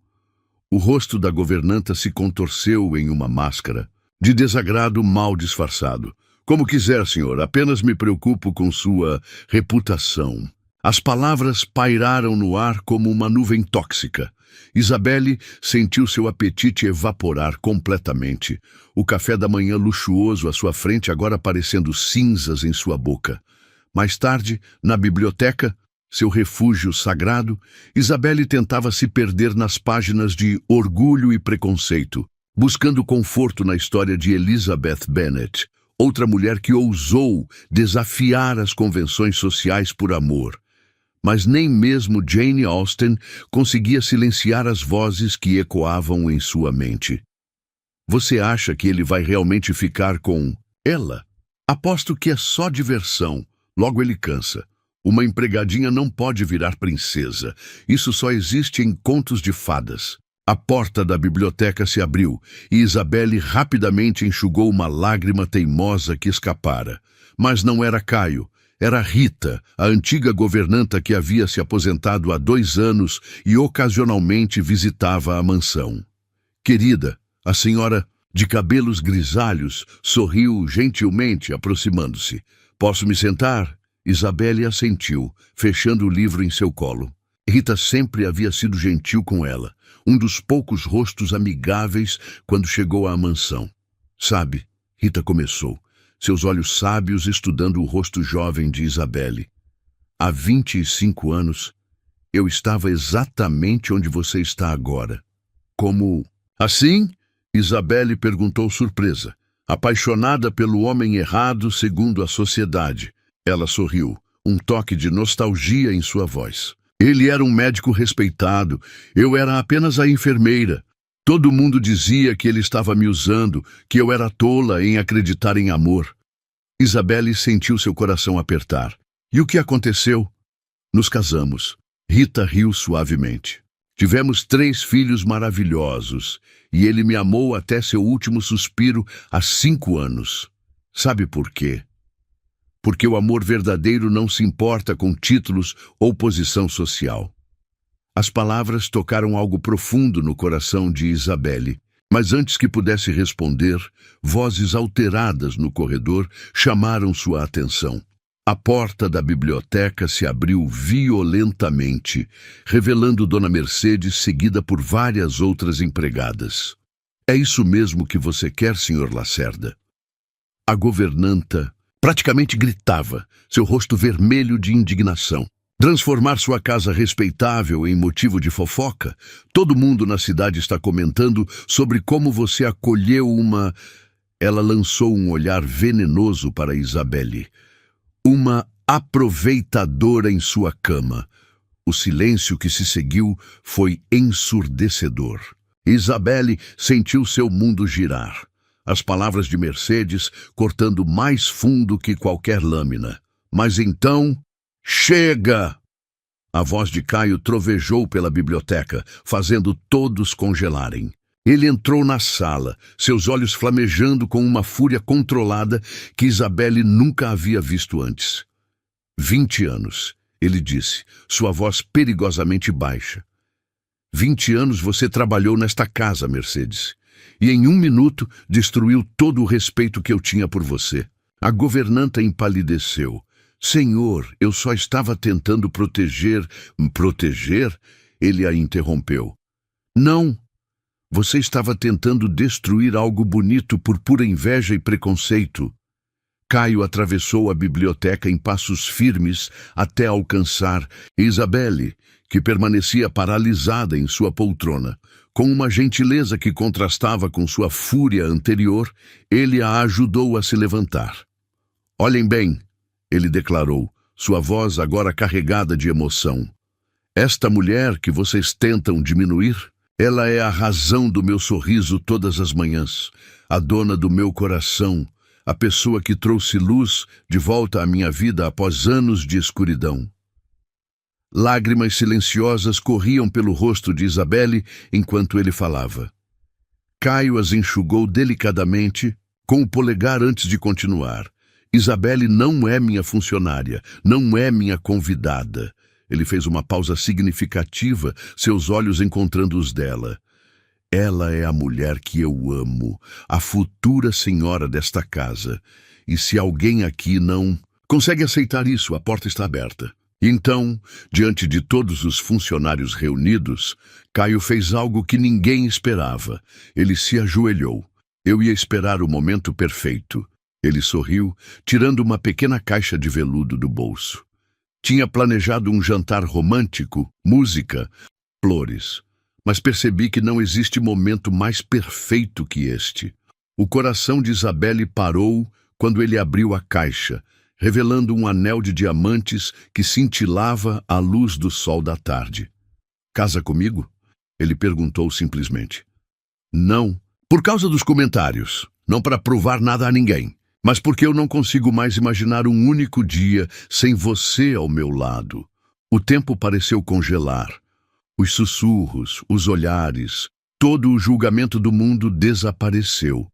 O rosto da governanta se contorceu em uma máscara, de desagrado mal disfarçado. Como quiser, senhor, apenas me preocupo com sua reputação. As palavras pairaram no ar como uma nuvem tóxica. Isabelle sentiu seu apetite evaporar completamente. O café da manhã luxuoso à sua frente agora parecendo cinzas em sua boca. Mais tarde, na biblioteca, seu refúgio sagrado, Isabelle tentava se perder nas páginas de Orgulho e Preconceito, buscando conforto na história de Elizabeth Bennet, outra mulher que ousou desafiar as convenções sociais por amor. Mas nem mesmo Jane Austen conseguia silenciar as vozes que ecoavam em sua mente. Você acha que ele vai realmente ficar com ela? Aposto que é só diversão. Logo ele cansa. Uma empregadinha não pode virar princesa. Isso só existe em contos de fadas. A porta da biblioteca se abriu e Isabelle rapidamente enxugou uma lágrima teimosa que escapara. Mas não era Caio. Era Rita, a antiga governanta que havia se aposentado há 2 anos e ocasionalmente visitava a mansão. Querida, a senhora de cabelos grisalhos sorriu gentilmente, aproximando-se. Posso me sentar? Isabelle assentiu, fechando o livro em seu colo. Rita sempre havia sido gentil com ela, um dos poucos rostos amigáveis quando chegou à mansão. Sabe, Rita começou, seus olhos sábios estudando o rosto jovem de Isabelle. Há 25 anos, eu estava exatamente onde você está agora. Como... Assim? Isabelle perguntou surpresa. Apaixonada pelo homem errado segundo a sociedade. Ela sorriu, um toque de nostalgia em sua voz. Ele era um médico respeitado, eu era apenas a enfermeira. Todo mundo dizia que ele estava me usando, que eu era tola em acreditar em amor. Isabelle sentiu seu coração apertar. E o que aconteceu? Nos casamos. Rita riu suavemente. Tivemos 3 filhos maravilhosos, e ele me amou até seu último suspiro há 5 anos. Sabe por quê? Porque o amor verdadeiro não se importa com títulos ou posição social. As palavras tocaram algo profundo no coração de Isabelle, mas antes que pudesse responder, vozes alteradas no corredor chamaram sua atenção. A porta da biblioteca se abriu violentamente, revelando Dona Mercedes seguida por várias outras empregadas. É isso mesmo que você quer, Sr. Lacerda? A governanta praticamente gritava, seu rosto vermelho de indignação. Transformar sua casa respeitável em motivo de fofoca? Todo mundo na cidade está comentando sobre como você acolheu uma... Ela lançou um olhar venenoso para Isabelle. Uma aproveitadora em sua cama. O silêncio que se seguiu foi ensurdecedor. Isabelle sentiu seu mundo girar. As palavras de Mercedes cortando mais fundo que qualquer lâmina. Mas então... Chega! A voz de Caio trovejou pela biblioteca, fazendo todos congelarem. Ele entrou na sala, seus olhos flamejando com uma fúria controlada que Isabelle nunca havia visto antes. 20 anos, ele disse, sua voz perigosamente baixa. 20 anos você trabalhou nesta casa, Mercedes, e em 1 minuto destruiu todo o respeito que eu tinha por você. A governanta empalideceu. Senhor, eu só estava tentando proteger... Proteger? Ele a interrompeu. Não. Você estava tentando destruir algo bonito por pura inveja e preconceito. Caio atravessou a biblioteca em passos firmes até alcançar Isabelle, que permanecia paralisada em sua poltrona. Com uma gentileza que contrastava com sua fúria anterior, ele a ajudou a se levantar. Olhem bem, ele declarou, sua voz agora carregada de emoção. Esta mulher que vocês tentam diminuir, ela é a razão do meu sorriso todas as manhãs, a dona do meu coração, a pessoa que trouxe luz de volta à minha vida após anos de escuridão. Lágrimas silenciosas corriam pelo rosto de Isabelle enquanto ele falava. Caio as enxugou delicadamente, com o polegar antes de continuar. Isabelle não é minha funcionária, não é minha convidada. Ele fez uma pausa significativa, seus olhos encontrando os dela. Ela é a mulher que eu amo, a futura senhora desta casa. E se alguém aqui não consegue aceitar isso, a porta está aberta. Então, diante de todos os funcionários reunidos, Caio fez algo que ninguém esperava. Ele se ajoelhou. Eu ia esperar o momento perfeito. Ele sorriu, tirando uma pequena caixa de veludo do bolso. Tinha planejado um jantar romântico, música, flores. Mas percebi que não existe momento mais perfeito que este. O coração de Isabelle parou quando ele abriu a caixa, revelando um anel de diamantes que cintilava à luz do sol da tarde. Casa comigo? Ele perguntou simplesmente. Não, por causa dos comentários, não para provar nada a ninguém. Mas porque eu não consigo mais imaginar um único dia sem você ao meu lado. O tempo pareceu congelar. Os sussurros, os olhares, todo o julgamento do mundo desapareceu.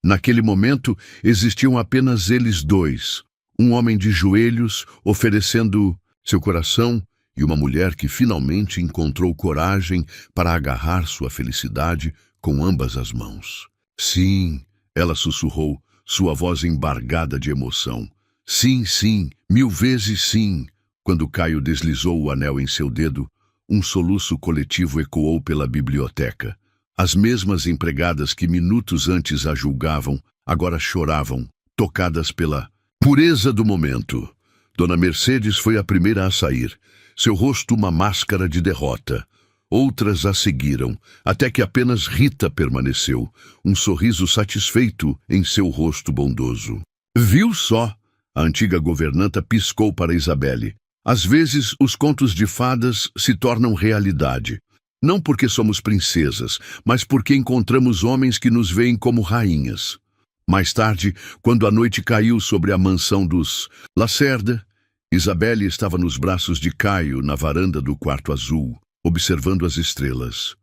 Naquele momento, existiam apenas eles dois. Um homem de joelhos, oferecendo seu coração, e uma mulher que finalmente encontrou coragem para agarrar sua felicidade com ambas as mãos. Sim, ela sussurrou, sua voz embargada de emoção. Sim, sim, 1000 vezes sim. Quando Caio deslizou o anel em seu dedo, um soluço coletivo ecoou pela biblioteca. As mesmas empregadas que minutos antes a julgavam, agora choravam, tocadas pela pureza do momento. Dona Mercedes foi a primeira a sair, seu rosto uma máscara de derrota. Outras a seguiram, até que apenas Rita permaneceu, um sorriso satisfeito em seu rosto bondoso. Viu só? A antiga governanta piscou para Isabelle. Às vezes, os contos de fadas se tornam realidade. Não porque somos princesas, mas porque encontramos homens que nos veem como rainhas. Mais tarde, quando a noite caiu sobre a mansão dos Lacerda, Isabelle estava nos braços de Caio na varanda do quarto azul, observando as estrelas.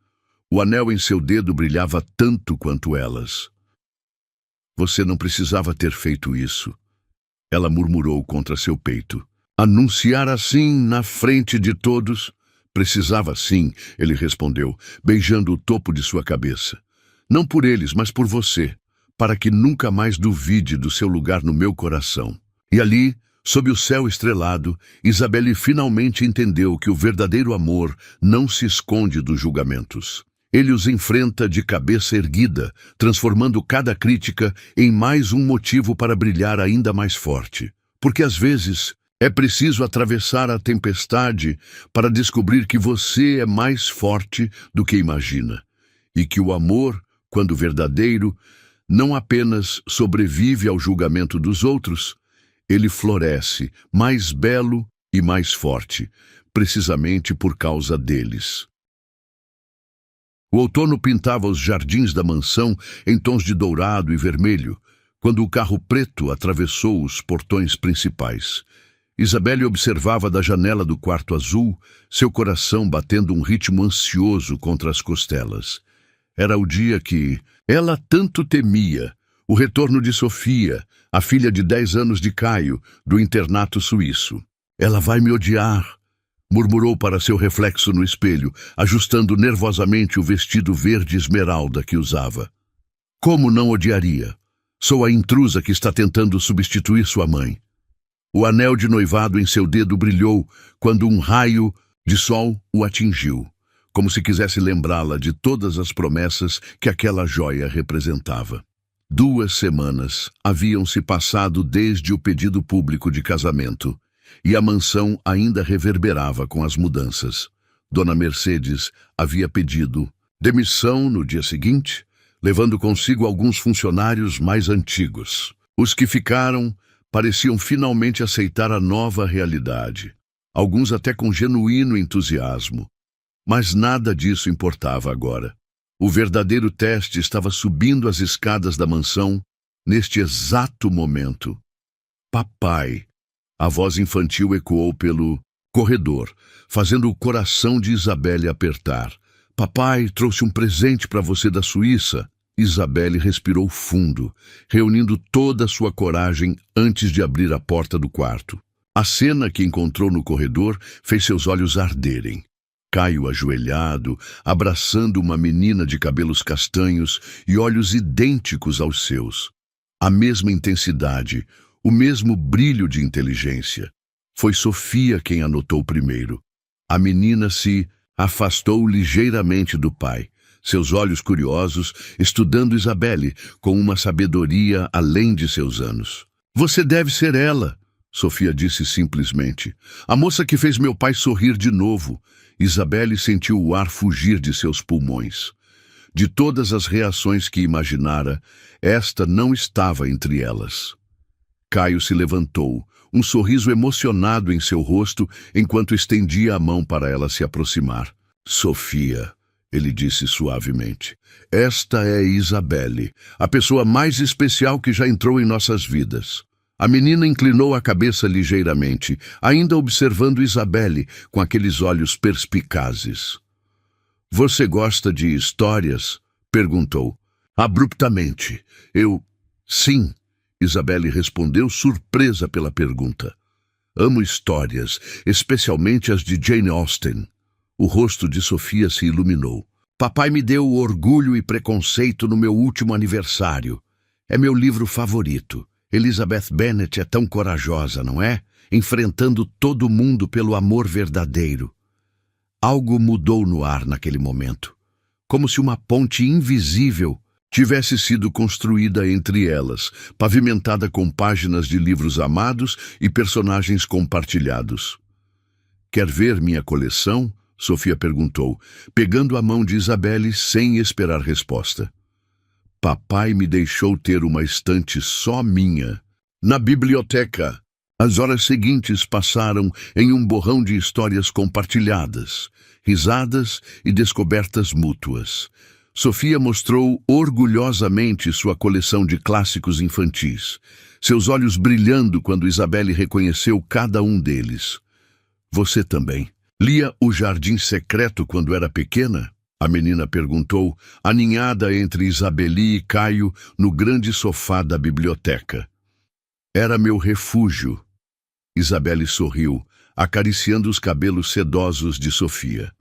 O anel em seu dedo brilhava tanto quanto elas. Você não precisava ter feito isso. Ela murmurou contra seu peito. Anunciar assim, na frente de todos? Precisava sim, ele respondeu, beijando o topo de sua cabeça. Não por eles, mas por você, para que nunca mais duvide do seu lugar no meu coração. E ali, sob o céu estrelado, Isabelle finalmente entendeu que o verdadeiro amor não se esconde dos julgamentos. Ele os enfrenta de cabeça erguida, transformando cada crítica em mais um motivo para brilhar ainda mais forte. Porque às vezes, É preciso atravessar a tempestade para descobrir que você é mais forte do que imagina e que o amor, quando verdadeiro, não apenas sobrevive ao julgamento dos outros, ele floresce mais belo e mais forte, precisamente por causa deles. O outono pintava os jardins da mansão em tons de dourado e vermelho, quando o carro preto atravessou os portões principais. Isabelle observava da janela do quarto azul, seu coração batendo um ritmo ansioso contra as costelas. Era o dia que ela tanto temia, o retorno de Sofia, a filha de 10 anos de Caio, do internato suíço. Ela vai me odiar, murmurou para seu reflexo no espelho, ajustando nervosamente o vestido verde esmeralda que usava. Como não odiaria? Sou a intrusa que está tentando substituir sua mãe. O anel de noivado em seu dedo brilhou quando um raio de sol o atingiu, como se quisesse lembrá-la de todas as promessas que aquela joia representava. 2 semanas haviam se passado desde o pedido público de casamento, e a mansão ainda reverberava com as mudanças. Dona Mercedes havia pedido demissão no dia seguinte, levando consigo alguns funcionários mais antigos. Os que ficaram pareciam finalmente aceitar a nova realidade, alguns até com genuíno entusiasmo. Mas nada disso importava agora. O verdadeiro teste estava subindo as escadas da mansão neste exato momento. Papai! A voz infantil ecoou pelo corredor, fazendo o coração de Isabelle apertar. Papai trouxe um presente para você da Suíça. Isabelle respirou fundo, reunindo toda a sua coragem antes de abrir a porta do quarto. A cena que encontrou no corredor fez seus olhos arderem. Caio ajoelhado, abraçando uma menina de cabelos castanhos e olhos idênticos aos seus. A mesma intensidade, o mesmo brilho de inteligência. Foi Sofia quem anotou primeiro. A menina se afastou ligeiramente do pai, seus olhos curiosos, estudando Isabelle com uma sabedoria além de seus anos. Você deve ser ela, Sofia disse simplesmente. A moça que fez meu pai sorrir de novo. Isabelle sentiu o ar fugir de seus pulmões. De todas as reações que imaginara, esta não estava entre elas. Caio se levantou, um sorriso emocionado em seu rosto enquanto estendia a mão para ela se aproximar. Sofia, ele disse suavemente, esta é Isabelle, a pessoa mais especial que já entrou em nossas vidas. A menina inclinou a cabeça ligeiramente, ainda observando Isabelle com aqueles olhos perspicazes. Você gosta de histórias? Perguntou. Abruptamente. Sim, Isabelle respondeu, surpresa pela pergunta. Amo histórias, especialmente as de Jane Austen. O rosto de Sofia se iluminou. Papai me deu Orgulho e Preconceito no meu último aniversário. É meu livro favorito. Elizabeth Bennet é tão corajosa, não é? Enfrentando todo mundo pelo amor verdadeiro. Algo mudou no ar naquele momento. Como se uma ponte invisível tivesse sido construída entre elas, pavimentada com páginas de livros amados e personagens compartilhados. Quer ver minha coleção? Sofia perguntou, pegando a mão de Isabelle sem esperar resposta. Papai me deixou ter uma estante só minha, na biblioteca. As horas seguintes passaram em um borrão de histórias compartilhadas, risadas e descobertas mútuas. Sofia mostrou orgulhosamente sua coleção de clássicos infantis, seus olhos brilhando quando Isabelle reconheceu cada um deles. Você também lia O Jardim Secreto quando era pequena? A menina perguntou, aninhada entre Isabelle e Caio no grande sofá da biblioteca. Era meu refúgio. Isabelle sorriu, acariciando os cabelos sedosos de Sofia.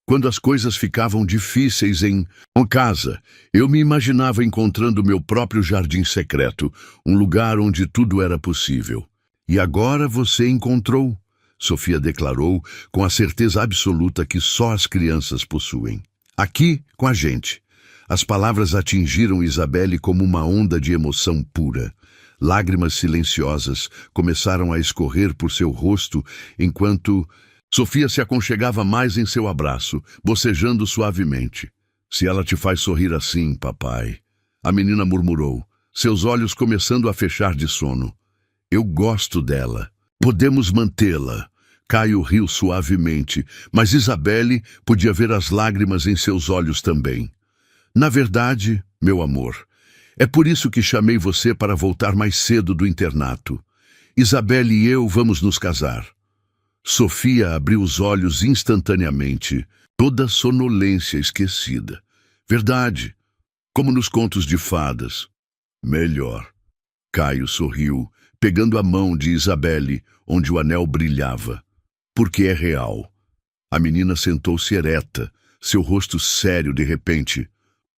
Quando as coisas ficavam difíceis em casa, eu me imaginava encontrando meu próprio jardim secreto, um lugar onde tudo era possível. E agora você encontrou, Sofia declarou com a certeza absoluta que só as crianças possuem. Aqui, com a gente. As palavras atingiram Isabelle como uma onda de emoção pura. Lágrimas silenciosas começaram a escorrer por seu rosto enquanto Sofia se aconchegava mais em seu abraço, bocejando suavemente. Se ela te faz sorrir assim, papai, a menina murmurou, seus olhos começando a fechar de sono. Eu gosto dela. Podemos mantê-la. Caio riu suavemente, mas Isabelle podia ver as lágrimas em seus olhos também. Na verdade, meu amor, é por isso que chamei você para voltar mais cedo do internato. Isabelle e eu vamos nos casar. Sofia abriu os olhos instantaneamente, toda a sonolência esquecida. Verdade, como nos contos de fadas. Melhor. Caio sorriu, pegando a mão de Isabelle, onde o anel brilhava. Porque é real. A menina sentou-se ereta, seu rosto sério de repente.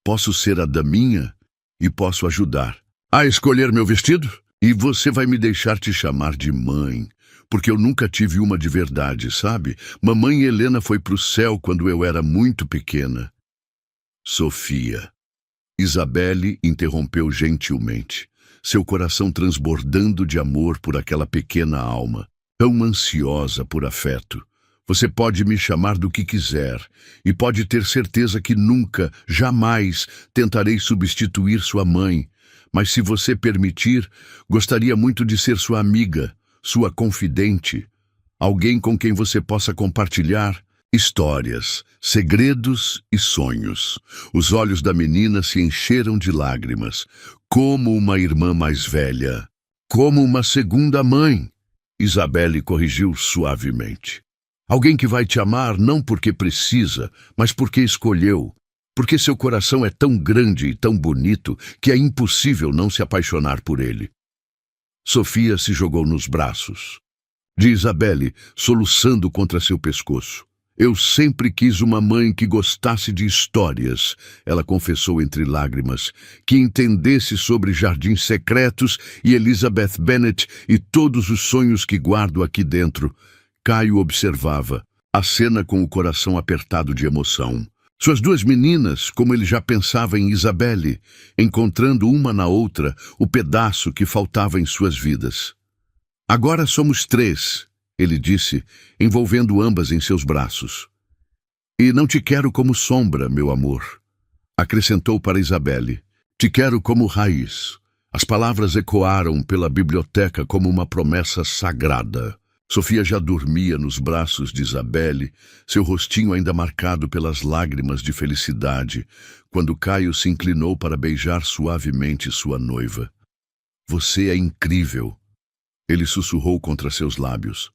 Posso ser a daminha e posso ajudar a escolher meu vestido? E você vai me deixar te chamar de mãe, porque eu nunca tive uma de verdade, sabe? Mamãe Helena foi pro céu quando eu era muito pequena. Sofia. Isabelle interrompeu gentilmente, seu coração transbordando de amor por aquela pequena alma, tão ansiosa por afeto. Você pode me chamar do que quiser, e pode ter certeza que nunca, jamais, tentarei substituir sua mãe. Mas se você permitir, gostaria muito de ser sua amiga, sua confidente, alguém com quem você possa compartilhar histórias, segredos e sonhos. Os olhos da menina se encheram de lágrimas, como uma irmã mais velha, como uma segunda mãe. Isabelle corrigiu suavemente. Alguém que vai te amar não porque precisa, mas porque escolheu. Porque seu coração é tão grande e tão bonito que é impossível não se apaixonar por ele. Sofia se jogou nos braços de Isabelle, soluçando contra seu pescoço. Eu sempre quis uma mãe que gostasse de histórias, ela confessou entre lágrimas, que entendesse sobre jardins secretos e Elizabeth Bennet e todos os sonhos que guardo aqui dentro. Caio observava, a cena com o coração apertado de emoção. Suas duas meninas, como ele já pensava em Isabelle, encontrando uma na outra o pedaço que faltava em suas vidas. Agora somos três, ele disse, envolvendo ambas em seus braços. E não te quero como sombra, meu amor, acrescentou para Isabelle. Te quero como raiz. As palavras ecoaram pela biblioteca como uma promessa sagrada. Sofia já dormia nos braços de Isabelle, seu rostinho ainda marcado pelas lágrimas de felicidade, quando Caio se inclinou para beijar suavemente sua noiva. Você é incrível, ele sussurrou contra seus lábios.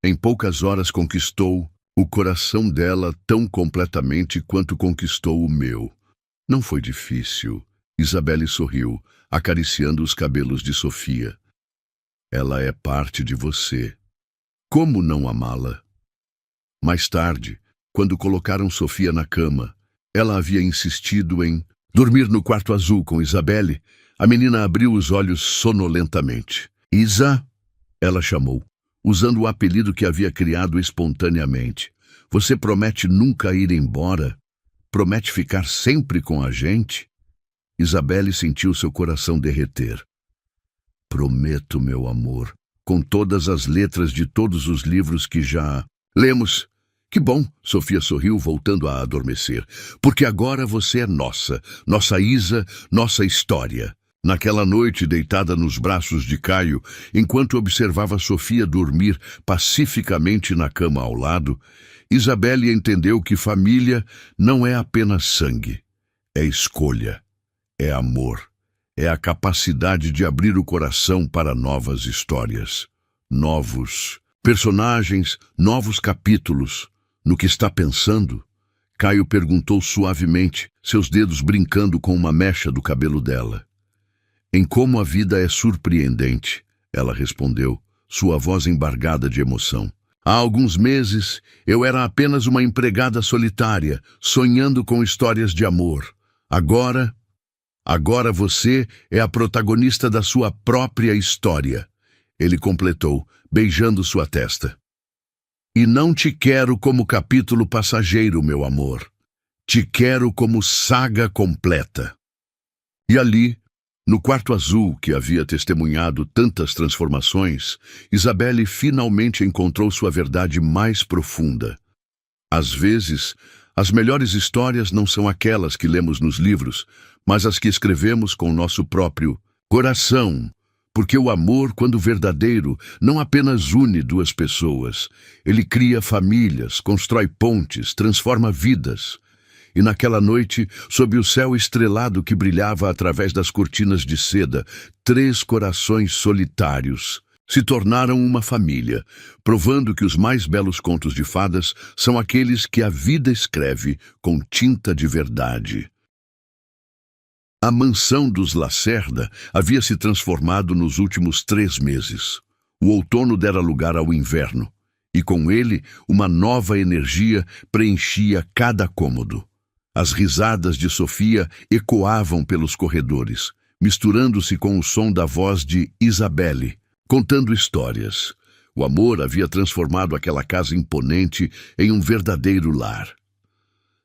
Em poucas horas conquistou o coração dela tão completamente quanto conquistou o meu. Não foi difícil. Isabelle sorriu, acariciando os cabelos de Sofia. Ela é parte de você. Como não amá-la? Mais tarde, quando colocaram Sofia na cama, ela havia insistido em dormir no quarto azul com Isabelle. A menina abriu os olhos sonolentamente. Isa, ela chamou, usando o apelido que havia criado espontaneamente. Você promete nunca ir embora? Promete ficar sempre com a gente? Isabelle sentiu seu coração derreter. Prometo, meu amor. Com todas as letras de todos os livros que já lemos. Que bom, Sofia sorriu, voltando a adormecer. Porque agora você é nossa Isa, nossa história. Naquela noite, deitada nos braços de Caio, enquanto observava Sofia dormir pacificamente na cama ao lado, Isabelle entendeu que família não é apenas sangue. É escolha, é amor. É a capacidade de abrir o coração para novas histórias, novos personagens, novos capítulos. No que está pensando? Caio perguntou suavemente, seus dedos brincando com uma mecha do cabelo dela. Em como a vida é surpreendente, ela respondeu, sua voz embargada de emoção. Há alguns meses, eu era apenas uma empregada solitária, sonhando com histórias de amor. Agora você é a protagonista da sua própria história, ele completou, beijando sua testa. E não te quero como capítulo passageiro, meu amor. Te quero como saga completa. E ali, No quarto azul, que havia testemunhado tantas transformações, Isabelle finalmente encontrou sua verdade mais profunda. Às vezes, as melhores histórias não são aquelas que lemos nos livros, mas as que escrevemos com nosso próprio coração. Porque o amor, quando verdadeiro, não apenas une duas pessoas. Ele cria famílias, constrói pontes, transforma vidas. E naquela noite, sob o céu estrelado que brilhava através das cortinas de seda, 3 corações solitários se tornaram uma família, provando que os mais belos contos de fadas são aqueles que a vida escreve com tinta de verdade. A mansão dos Lacerda havia se transformado nos últimos 3 meses. O outono dera lugar ao inverno, e com ele uma nova energia preenchia cada cômodo. As risadas de Sofia ecoavam pelos corredores, misturando-se com o som da voz de Isabelle, contando histórias. O amor havia transformado aquela casa imponente em um verdadeiro lar.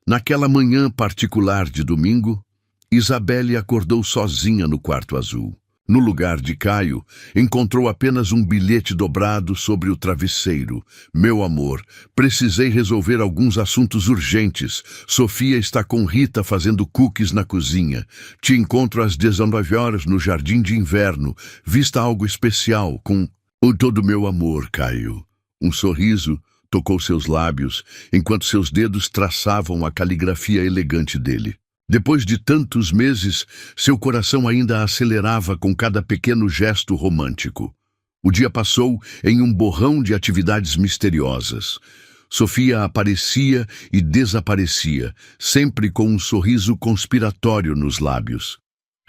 Naquela manhã particular de domingo, Isabelle acordou sozinha no quarto azul. No lugar de Caio, encontrou apenas um bilhete dobrado sobre o travesseiro. Meu amor, precisei resolver alguns assuntos urgentes. Sofia está com Rita fazendo cookies na cozinha. Te encontro às 19 horas no jardim de inverno. Vista algo especial com o todo meu amor, Caio. Um sorriso tocou seus lábios, enquanto seus dedos traçavam a caligrafia elegante dele. Depois de tantos meses, seu coração ainda acelerava com cada pequeno gesto romântico. O dia passou em um borrão de atividades misteriosas. Sofia aparecia e desaparecia, sempre com um sorriso conspiratório nos lábios.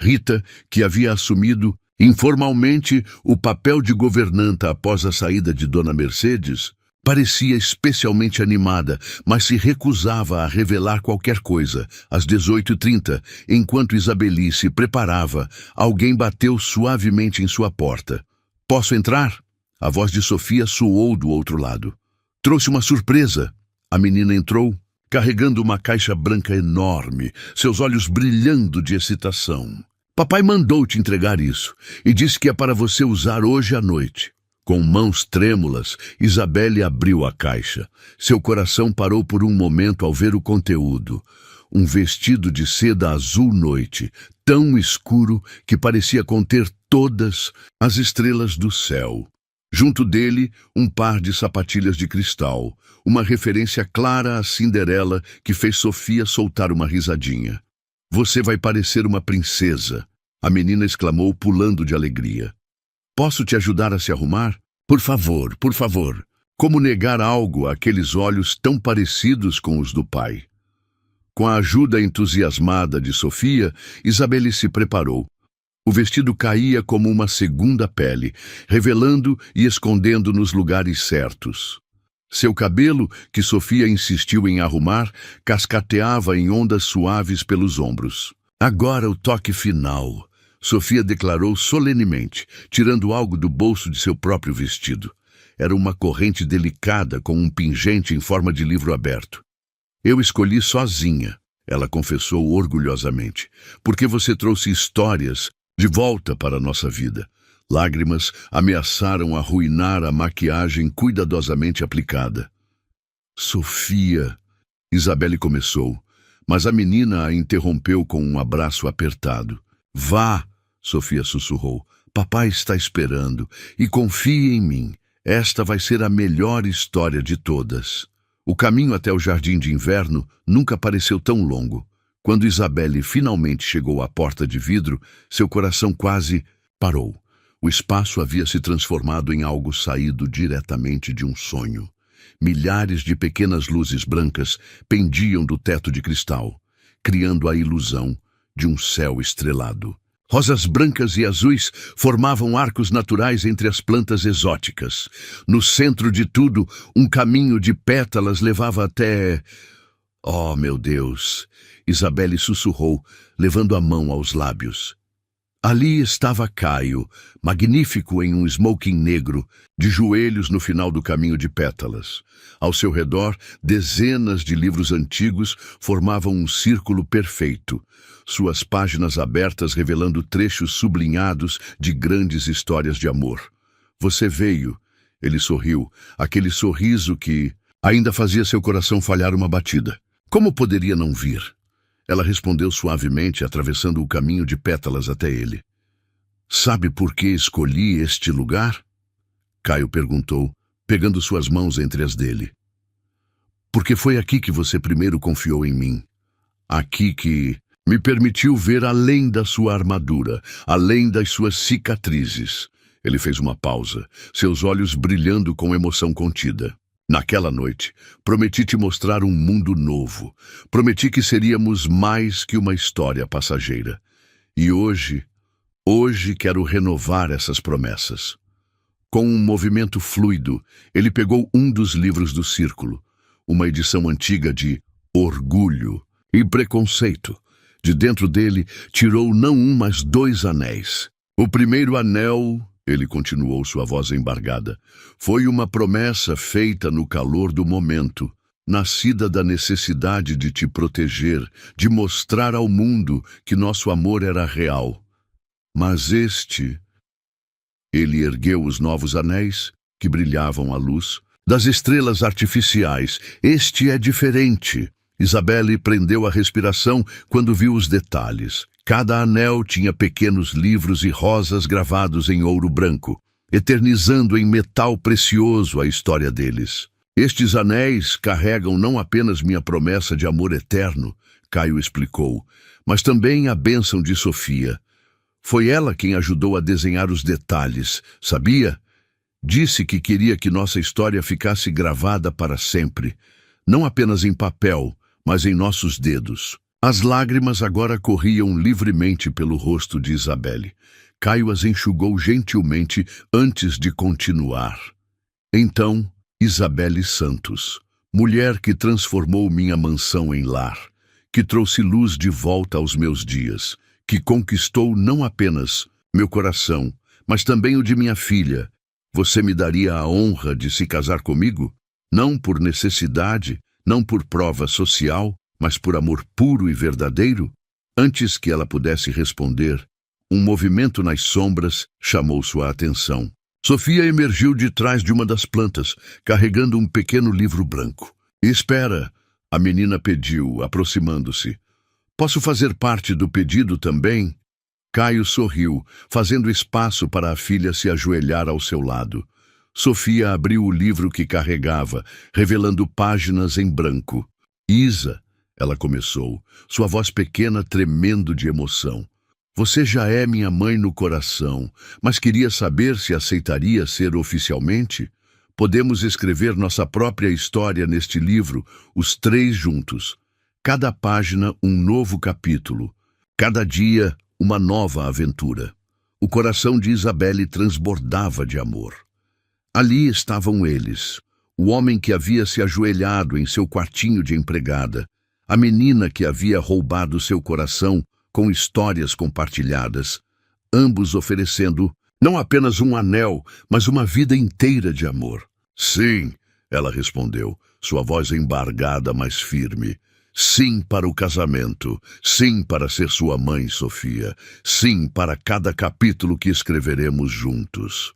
Rita, que havia assumido informalmente o papel de governanta após a saída de Dona Mercedes, parecia especialmente animada, mas se recusava a revelar qualquer coisa. Às 18h30, enquanto Isabelle se preparava, alguém bateu suavemente em sua porta. "Posso entrar?" A voz de Sofia soou do outro lado. "Trouxe uma surpresa." A menina entrou, carregando uma caixa branca enorme, seus olhos brilhando de excitação. "Papai mandou te entregar isso e disse que é para você usar hoje à noite." Com mãos trêmulas, Isabelle abriu a caixa. Seu coração parou por um momento ao ver o conteúdo. Um vestido de seda azul noite, tão escuro que parecia conter todas as estrelas do céu. Junto dele, um par de sapatilhas de cristal, uma referência clara à Cinderela que fez Sofia soltar uma risadinha. "Você vai parecer uma princesa", a menina exclamou, pulando de alegria. "Posso te ajudar a se arrumar? Por favor, por favor." Como negar algo àqueles olhos tão parecidos com os do pai? Com a ajuda entusiasmada de Sofia, Isabelle se preparou. O vestido caía como uma segunda pele, revelando e escondendo nos lugares certos. Seu cabelo, que Sofia insistiu em arrumar, cascateava em ondas suaves pelos ombros. "Agora o toque final", Sofia declarou solenemente, tirando algo do bolso de seu próprio vestido. Era uma corrente delicada com um pingente em forma de livro aberto. "Eu escolhi sozinha", ela confessou orgulhosamente, "porque você trouxe histórias de volta para a nossa vida." Lágrimas ameaçaram arruinar a maquiagem cuidadosamente aplicada. "Sofia", Isabelle começou, mas a menina a interrompeu com um abraço apertado. "Vá", Sofia sussurrou. "Papai está esperando e confie em mim. Esta vai ser a melhor história de todas." O caminho até o jardim de inverno nunca pareceu tão longo. Quando Isabelle finalmente chegou à porta de vidro, seu coração quase parou. O espaço havia se transformado em algo saído diretamente de um sonho. Milhares de pequenas luzes brancas pendiam do teto de cristal, criando a ilusão de um céu estrelado. Rosas brancas e azuis formavam arcos naturais entre as plantas exóticas. No centro de tudo, um caminho de pétalas levava até... "Oh, meu Deus!" Isabelle sussurrou, levando a mão aos lábios. Ali estava Caio, magnífico em um smoking negro, de joelhos no final do caminho de pétalas. Ao seu redor, dezenas de livros antigos formavam um círculo perfeito, suas páginas abertas revelando trechos sublinhados de grandes histórias de amor. Você veio, ele sorriu, aquele sorriso que ainda fazia seu coração falhar uma batida. Como poderia não vir? Ela respondeu suavemente, atravessando o caminho de pétalas até ele. Sabe por que escolhi este lugar? Caio perguntou, pegando suas mãos entre as dele. Porque foi aqui que você primeiro confiou em mim. Aqui que me permitiu ver além da sua armadura, além das suas cicatrizes. Ele fez uma pausa, seus olhos brilhando com emoção contida. Naquela noite, prometi te mostrar um mundo novo. Prometi que seríamos mais que uma história passageira. E hoje quero renovar essas promessas. Com um movimento fluido, ele pegou um dos livros do círculo, uma edição antiga de Orgulho e Preconceito. De dentro dele, tirou não um, mas 2 anéis. O primeiro anel, ele continuou, sua voz embargada, foi uma promessa feita no calor do momento, nascida da necessidade de te proteger, de mostrar ao mundo que nosso amor era real. Mas ele ergueu os novos anéis, que brilhavam à luz, das estrelas artificiais. Este é diferente. Isabelle prendeu a respiração quando viu os detalhes. Cada anel tinha pequenos livros e rosas gravados em ouro branco, eternizando em metal precioso a história deles. Estes anéis carregam não apenas minha promessa de amor eterno, Caio explicou, mas também a bênção de Sofia. Foi ela quem ajudou a desenhar os detalhes, sabia? Disse que queria que nossa história ficasse gravada para sempre, não apenas em papel, mas em nossos dedos. As lágrimas agora corriam livremente pelo rosto de Isabelle. Caio as enxugou gentilmente antes de continuar. Então, Isabelle Santos, mulher que transformou minha mansão em lar, que trouxe luz de volta aos meus dias, que conquistou não apenas meu coração, mas também o de minha filha. Você me daria a honra de se casar comigo? Não por necessidade, não por prova social, mas por amor puro e verdadeiro? Antes que ela pudesse responder, um movimento nas sombras chamou sua atenção. Sofia emergiu de trás de uma das plantas, carregando um pequeno livro branco. Espera, a menina pediu, aproximando-se. Posso fazer parte do pedido também? Caio sorriu, fazendo espaço para a filha se ajoelhar ao seu lado. Sofia abriu o livro que carregava, revelando páginas em branco. Isa, ela começou, sua voz pequena tremendo de emoção. Você já é minha mãe no coração, mas queria saber se aceitaria ser oficialmente? Podemos escrever nossa própria história neste livro, os 3 juntos. Cada página um novo capítulo, cada dia uma nova aventura. O coração de Isabelle transbordava de amor. Ali estavam eles, o homem que havia se ajoelhado em seu quartinho de empregada, a menina que havia roubado seu coração com histórias compartilhadas, ambos oferecendo não apenas um anel, mas uma vida inteira de amor. Sim, ela respondeu, sua voz embargada, mas firme. Sim para o casamento, sim para ser sua mãe, Sofia, sim para cada capítulo que escreveremos juntos.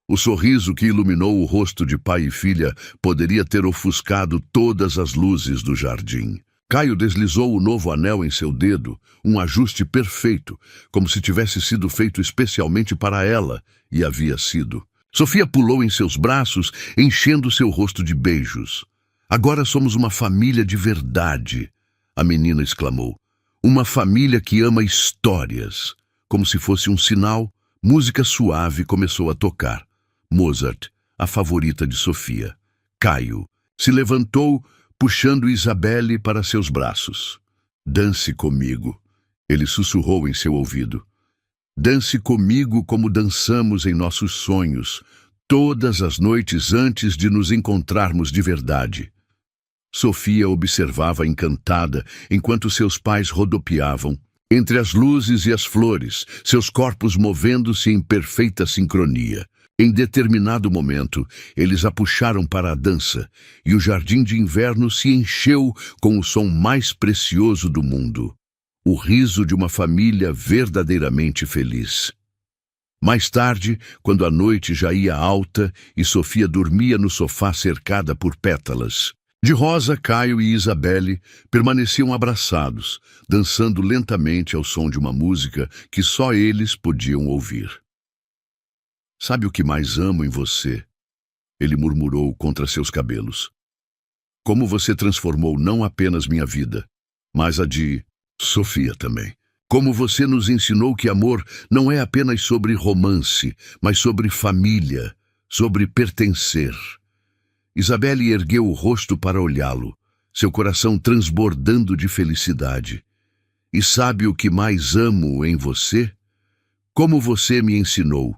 O sorriso que iluminou o rosto de pai e filha poderia ter ofuscado todas as luzes do jardim. Caio deslizou o novo anel em seu dedo, um ajuste perfeito, como se tivesse sido feito especialmente para ela, e havia sido. Sofia pulou em seus braços, enchendo seu rosto de beijos. Agora somos uma família de verdade, a menina exclamou. Uma família que ama histórias. Como se fosse um sinal, música suave começou a tocar. Mozart, a favorita de Sofia. Caio se levantou, puxando Isabelle para seus braços. Dance comigo, ele sussurrou em seu ouvido. Dance comigo como dançamos em nossos sonhos, todas as noites antes de nos encontrarmos de verdade. Sofia observava encantada enquanto seus pais rodopiavam, entre as luzes e as flores, seus corpos movendo-se em perfeita sincronia. Em determinado momento, eles a puxaram para a dança, e o jardim de inverno se encheu com o som mais precioso do mundo, o riso de uma família verdadeiramente feliz. Mais tarde, quando a noite já ia alta e Sofia dormia no sofá cercada por pétalas de rosa, Caio e Isabelle permaneciam abraçados, dançando lentamente ao som de uma música que só eles podiam ouvir. "Sabe o que mais amo em você?" ele murmurou contra seus cabelos. "Como você transformou não apenas minha vida, mas a de Sofia também. Como você nos ensinou que amor não é apenas sobre romance, mas sobre família, sobre pertencer." Isabelle ergueu o rosto para olhá-lo, seu coração transbordando de felicidade. "E sabe o que mais amo em você? Como você me ensinou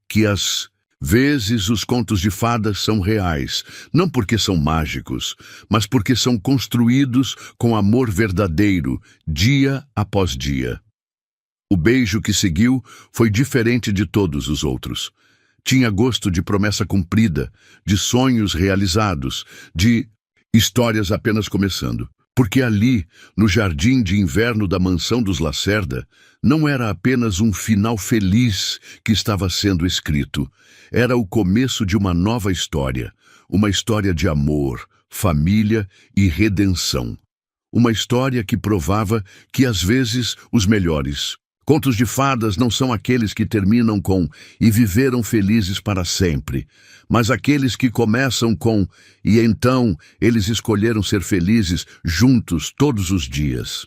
que às vezes os contos de fadas são reais, não porque são mágicos, mas porque são construídos com amor verdadeiro, dia após dia." O beijo que seguiu foi diferente de todos os outros. Tinha gosto de promessa cumprida, de sonhos realizados, de histórias apenas começando. Porque ali, no jardim de inverno da mansão dos Lacerda, não era apenas um final feliz que estava sendo escrito. Era o começo de uma nova história, uma história de amor, família e redenção. Uma história que provava que, às vezes, os melhores contos de fadas não são aqueles que terminam com "e viveram felizes para sempre", mas aqueles que começam com "e então eles escolheram ser felizes juntos todos os dias."